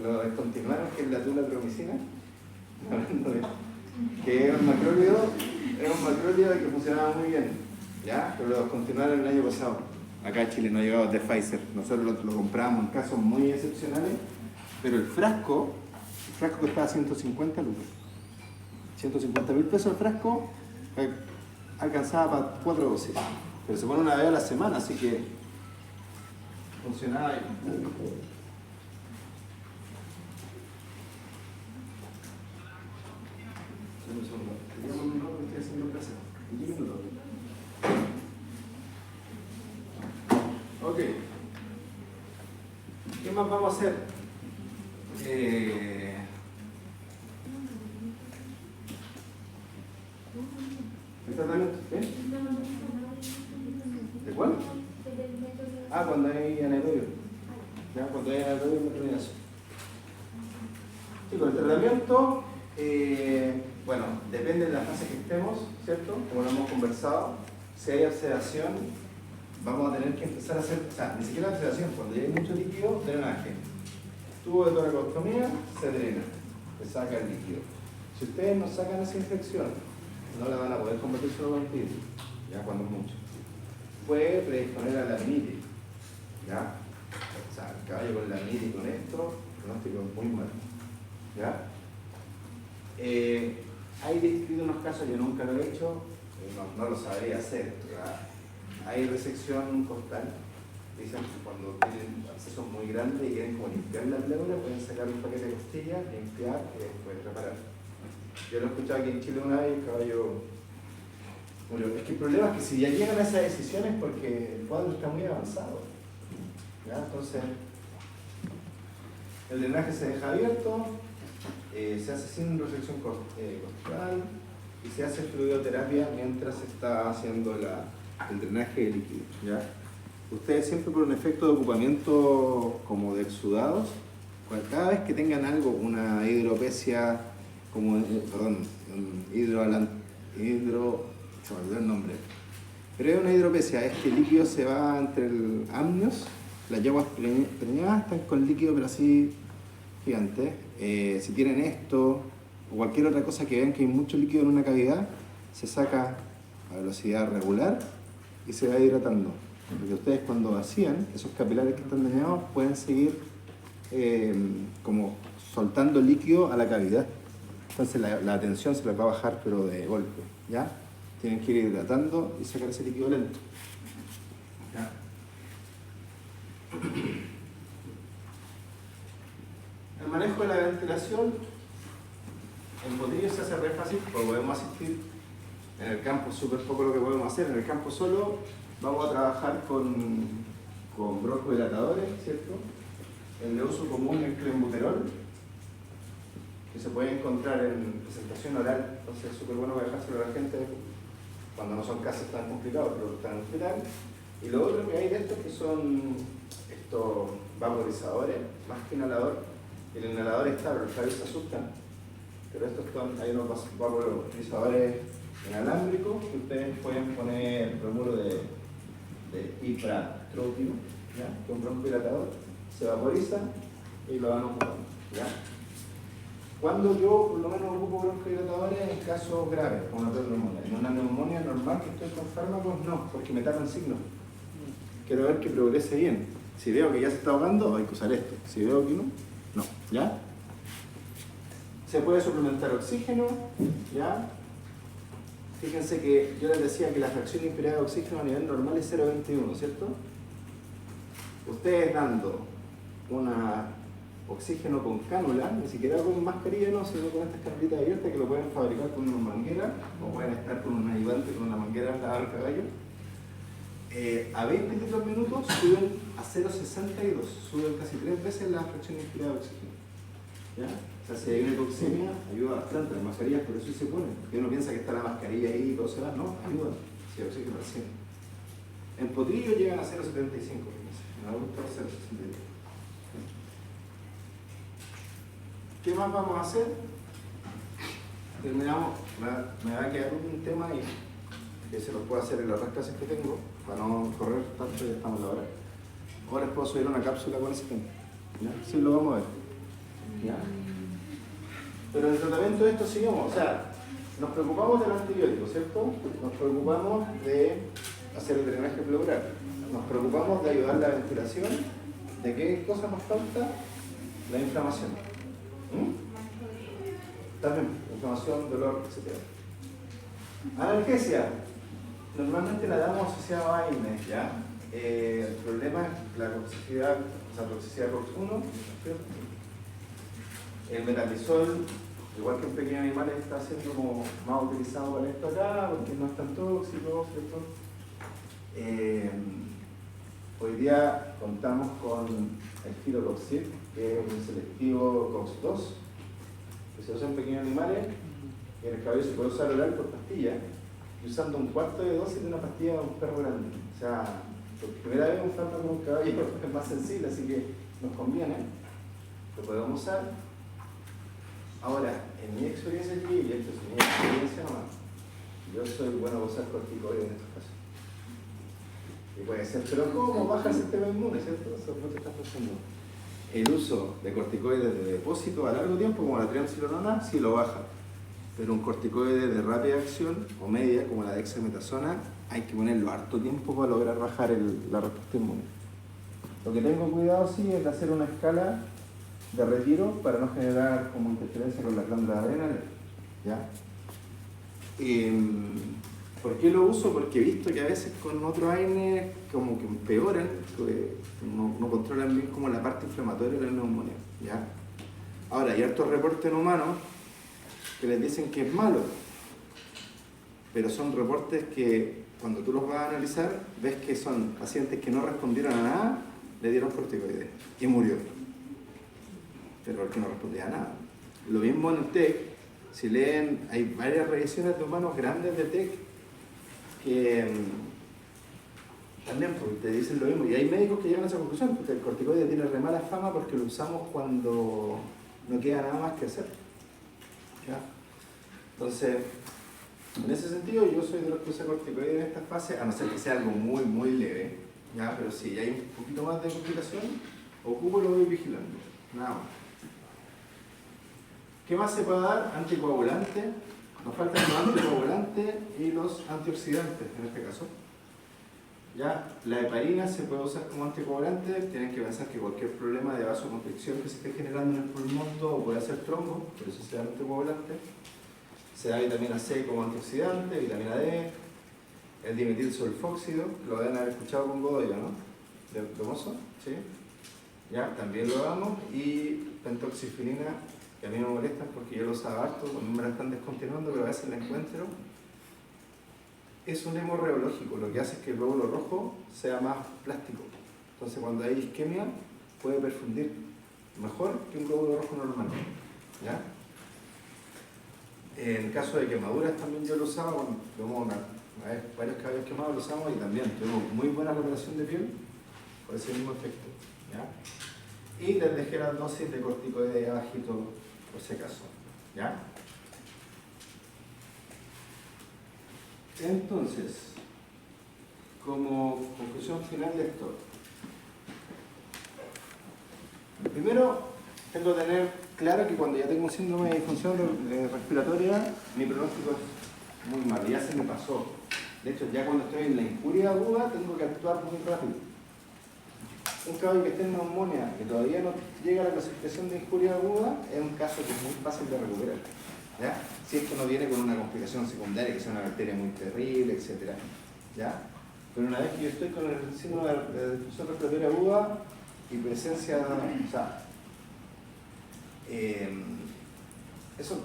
lo descontinuaron, que es la tulapromicina, que es un macrólido que funcionaba muy bien, ¿ya? Pero lo descontinuaron el año pasado. Acá en Chile no ha llegado de Pfizer, nosotros lo compramos en casos muy excepcionales. Pero el frasco costaba 150 lucas. 150.000 pesos el frasco, alcanzaba para 4 dosis. Pero se pone una vez a la semana, así que funcionaba bien. Un segundo. Teníamos un minuto que estoy haciendo clase. 10 minutos. Ok. ¿Qué más vamos a hacer? ¿El tratamiento? ¿Eh? ¿De cuál? Ah, cuando hay anaerobio. ¿Ya? Cuando hay anaerobio y metronización. Sí, con el tratamiento, bueno, depende de la fase que estemos, ¿cierto? Como lo hemos conversado, si hay obsedación, vamos a tener que empezar a hacer, o sea, ni siquiera obsedación, cuando ya hay mucho líquido, drenaje. Tubo de toracostomía, se drena, se saca el líquido. Si ustedes no sacan esa infección, no la van a poder convertir solo en antibiótico, ya cuando es mucho. puede predisponer a la laminitis, ¿ya? O sea, el caballo con laminitis con esto, el pronóstico es muy malo, ¿ya? Hay descrito unos casos, yo nunca lo he hecho, no lo sabría hacer, ¿verdad? Hay resección costal, dicen que cuando tienen abscesos muy grandes y quieren como limpiar la pleura, pueden sacar un paquete de costillas, limpiar y después reparar. Yo lo he escuchado aquí en Chile una vez y el caballo murió. Es que el problema es que si ya llegan a esas decisiones es porque el cuadro está muy avanzado, ¿ya? Entonces, el drenaje se deja abierto, se hace sin resección costal y se hace fluidoterapia mientras se está haciendo el drenaje de líquido, ¿ya? Ustedes siempre por un efecto de ocupamiento como de exudados, cada vez que tengan algo, una hidropesia, como, perdón, se me olvidó el nombre, pero es una hidropesia, es que el líquido se va entre el amnios, las yeguas preñadas están con líquido pero así gigante. Si tienen esto o cualquier otra cosa que vean que hay mucho líquido en una cavidad, se saca a velocidad regular y se va hidratando. Porque ustedes cuando vacían, esos capilares que están dañados pueden seguir como soltando líquido a la cavidad. Entonces la tensión se les va a bajar pero de golpe, ¿ya? Tienen que ir hidratando y sacar ese líquido lento, ¿ya? El manejo de la ventilación en potrillo se hace re fácil porque podemos asistir. En el campo súper poco lo que podemos hacer. En el campo solo vamos a trabajar con broncodilatadores, ¿cierto? El de uso común es clenbuterol, que se puede encontrar en presentación oral. Entonces es súper bueno dejárselo a la gente cuando no son casos tan complicados, pero están en el hospital. Y lo otro que hay de estos que son estos vaporizadores, más que inhalador. El inhalador está, los caballos se asustan, pero estos hay unos vaporizadores inalámbricos que ustedes pueden poner bromuro de ipratrópico, ¿ya? Que es un broncodilatador, se vaporiza y lo van ocupando, ¿ya? Cuando yo por lo menos ocupo broncodilatadores en casos graves, como una neumonía. En una neumonía normal que estoy con fármacos, no, porque me tapan signos. Quiero ver que progrese bien. Si veo que ya se está ahogando, hay que usar esto. Si veo que no, no, ¿ya? Se puede suplementar oxígeno, ¿ya? Fíjense que yo les decía que la fracción inspirada de oxígeno a nivel normal es 0,21, ¿cierto? Ustedes dando oxígeno con cánula, ni siquiera con mascarilla, no, sino con estas canulitas abiertas que lo pueden fabricar con una manguera o pueden estar con un ayudante con una manguera al lado del caballo. A 20 litros minutos suben a 0,62, suben casi 3 veces la fracción inspirada de oxígeno, ¿ya? O sea, si hay una hipoxemia, ayuda bastante. Las mascarillas por eso se ponen, porque uno piensa que está la mascarilla ahí y todo se va, no, ayuda, si hay oxígeno recién. En potrillo llegan a 0,75, en adultos 0,62. ¿Qué más vamos a hacer? Terminamos, me va a quedar un tema ahí, que se los puedo hacer en las otras clases que tengo, para no correr tanto, ya estamos a la hora. Ahora les puedo subir una cápsula con ese tema, ¿ya? Sí, lo vamos a ver, ¿ya? Pero en el tratamiento de esto sigamos, o sea, nos preocupamos del antibiótico, ¿cierto? Nos preocupamos de hacer el drenaje pleural, nos preocupamos de ayudar la ventilación. ¿De qué cosa nos falta? La inflamación. También, inflamación, dolor, etc. Analgesia. Normalmente la damos asociada a AINES, ¿ya? El problema es la toxicidad, o sea, toxicidad COX-1, ¿cierto? El metablisol, igual que en pequeños animales, está siendo como más utilizado para esto acá, porque no es tan tóxico, ¿cierto? Hoy día contamos con el filotoxib, que es un selectivo COX-2, que se usa en pequeños animales, y en el caballo se puede usar oral por pastilla, y usando un cuarto de dosis de una pastilla a un perro grande. O sea, por primera vez un fármaco con un caballo es más sensible, así que nos conviene, lo podemos usar. Ahora, en mi experiencia aquí, y esto es mi experiencia nomás, yo soy bueno para usar corticoides en estos casos. Y puede ser, pero ¿cómo baja el sistema inmune, cierto? Eso no te estás pensando. El uso de corticoides de depósito a largo tiempo, como la triamcinolona, sí lo baja. Pero un corticoide de rápida acción o media, como la dexametasona, hay que ponerlo harto tiempo para lograr bajar la respuesta inmune. Lo que tengo cuidado sí es de hacer una escala de retiro para no generar como interferencia con la glándula adrenal. ¿Ya? ¿Por qué lo uso? Porque he visto que a veces con otros AINES como que empeoran, que no controlan bien como la parte inflamatoria de la neumonía. ¿Ya? Ahora, hay hartos reportes en humanos que les dicen que es malo, pero son reportes que cuando tú los vas a analizar ves que son pacientes que no respondieron a nada, le dieron corticoides y murió, pero el que no respondía a nada. Lo mismo en el TEC, si leen, hay varias revisiones de humanos grandes de TEC que también pues, te dicen lo mismo, y hay médicos que llegan a esa conclusión, porque el corticoide tiene re mala fama porque lo usamos cuando no queda nada más que hacer. ¿Ya? Entonces, en ese sentido yo soy de los que usa corticoides en esta fase, a no ser que sea algo muy, muy leve, ¿ya? Pero si hay un poquito más de complicación, ocupo y lo voy vigilando, nada más. ¿Qué más se puede dar? Anticoagulante. Nos faltan los anticoagulantes y los antioxidantes en este caso. ¿Ya? La heparina se puede usar como anticoagulante. Tienen que pensar que cualquier problema de vasoconstricción que se esté generando en el pulmón todo puede hacer trombo, por eso se da anticoagulante. Se da vitamina C como antioxidante, vitamina D, el dimetilsulfóxido, lo deben haber escuchado con Godoy, ¿no? ¿De Domoso? ¿Sí? ¿Ya? También lo damos. Y pentoxifilina, que a mí me molestan porque yo lo usaba harto, también me la están descontinuando, pero a veces la encuentro. Es un hemorreológico, lo que hace es que el glóbulo rojo sea más plástico. Entonces cuando hay isquemia puede perfundir mejor que un glóbulo rojo normal. ¿Ya? En caso de quemaduras también yo lo usaba, cuando tuvimos varios cabellos quemados lo usamos y también tuvimos muy buena reparación de piel por ese mismo efecto. ¿Ya? Y les dejé las dosis de corticoide abajito por si acaso. ¿Ya? Entonces, como conclusión final de esto, primero tengo que tener claro que cuando ya tengo un síndrome de disfunción respiratoria, mi pronóstico es muy malo, ya se me pasó. De hecho, ya cuando estoy en la injuria aguda, tengo que actuar muy rápido. Un caballo que esté en neumonía, que todavía no llega a la clasificación de injuria aguda, es un caso que es muy fácil de recuperar. ¿Ya? Si es que no viene con una complicación secundaria, que sea una bacteria muy terrible, etc. ¿Ya? Pero una vez que yo estoy con el síndrome de disfunción respiratoria aguda y presencia, o sea, eso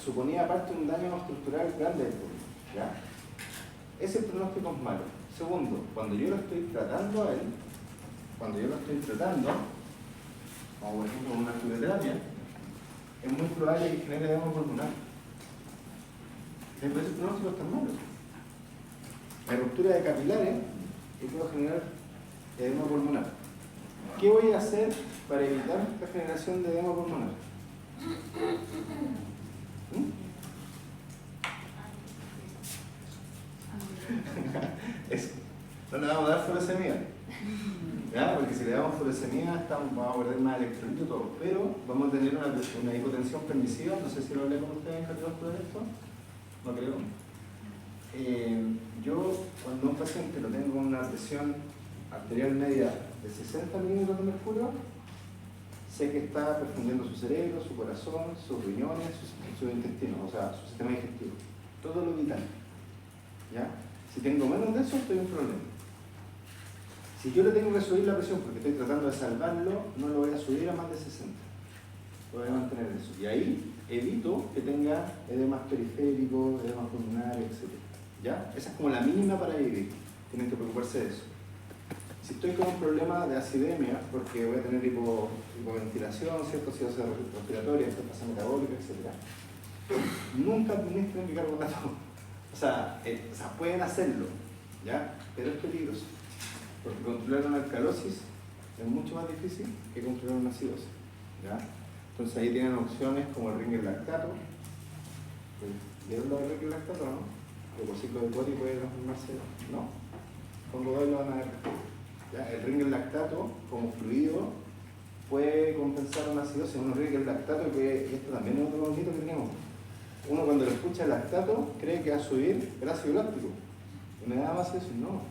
suponía aparte un daño estructural grande del pulmón. ¿Ya? Ese pronóstico es malo. Segundo, cuando yo lo estoy tratando a él, como por ejemplo con una fibroterapia, es muy probable que genere edema pulmonar. Entonces el pronóstico es tan malo. La ruptura de capilares y puedo generar edema pulmonar. ¿Qué voy a hacer para evitar la generación de edema pulmonar? Eso. No le vamos a dar furosemida. ¿Ya? Porque si le damos furosemida vamos a perder más electrolito y todo. Pero vamos a tener una hipotensión permisiva. No sé si lo hablé con ustedes en cardiovascular esto. No creo. Yo, cuando un paciente lo tengo con una presión arterial media de 60 milímetros de mercurio, sé que está perfundiendo su cerebro, su corazón, sus riñones, sus intestinos, o sea, su sistema digestivo. Todo lo vital. ¿Ya? Si tengo menos de eso, estoy en un problema. Si yo le tengo que subir la presión porque estoy tratando de salvarlo, no lo voy a subir a más de 60. Voy a mantener eso. Y ahí evito que tenga edemas periféricos, edemas pulmonares, etc. ¿Ya? Esa es como la mínima para vivir. Tienen que preocuparse de eso. Si estoy con un problema de acidemia, porque voy a tener hipoventilación, ¿cierto? Acidosis respiratoria, fase metabólica, etc. Nunca administren bicarbonato. O sea, pueden hacerlo, ¿ya? Pero es peligroso. Porque controlar una alcalosis es mucho más difícil que controlar una acidosis, ¿ya? Entonces ahí tienen opciones como el ringer lactato. ¿Vieron lo del ringer lactato, no? El ciclo de Cori puede transformarse, ¿no? Con Godoy lo van a ver. ¿Ya? El ringer lactato como fluido puede compensar una acidosis. Un ringer lactato que esto también es otro bonito que tenemos. Uno cuando lo escucha el lactato cree que va a subir el ácido láctico. Y nada más eso, no.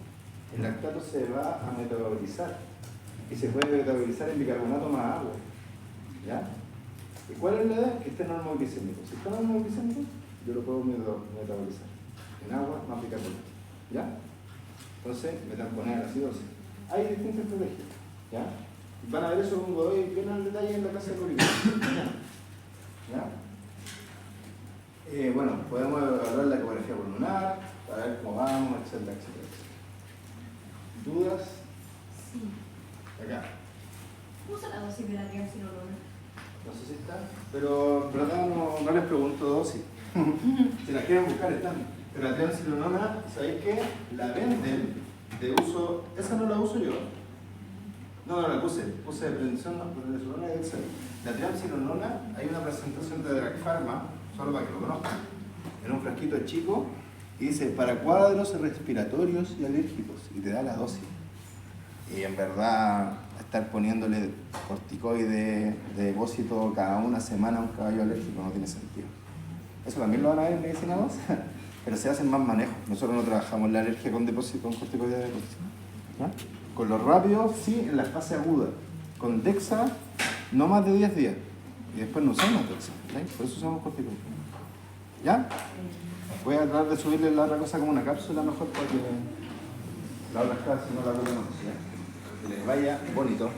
El lactato se va a metabolizar. Y se puede metabolizar en bicarbonato más agua. ¿Ya? ¿Y cuál es la edad? Que esté normoglicémico. Si está normoglicémico, yo lo puedo metabolizar en agua más bicarbonato. ¿Ya? Entonces, metamponer la acidosis. Hay distintas estrategias. ¿Ya? Van a ver eso como doy bien al detalle en la clase de currículum. ¿Ya? Bueno, podemos evaluar la ecografía pulmonar, para ver cómo vamos, etcétera, etcétera. ¿Dudas? Sí. Acá. Usa la dosis de la triamcinolona. No sé si está, pero en verdad no les pregunto dosis. Si las quieren buscar, están. Pero la triamcinolona, ¿sabéis qué? La venden de uso. Esa no la uso yo. No la puse de prevención, no, pero de Solona y Excel. La triamcinolona, hay una presentación de Drag Pharma, solo para que lo conozcan, en un frasquito chico, y dice, para cuadros respiratorios y alérgicos, y te da la dosis. Y en verdad, estar poniéndole corticoide de depósito cada una semana a un caballo alérgico no tiene sentido. Eso también lo van a ver en medicina 2, pero se hacen más manejos. Nosotros no trabajamos la alergia con depósito, con corticoide de depósito. ¿Ya? Con los rápidos, sí, en la fase aguda. Con Dexa, no más de 10 días. Y después no usamos Dexa. ¿Sí? Por eso usamos corticoide. ¿Ya? Voy a tratar de subirle la otra cosa como una cápsula mejor para que la otra casi no la comen. Que les vaya bonito.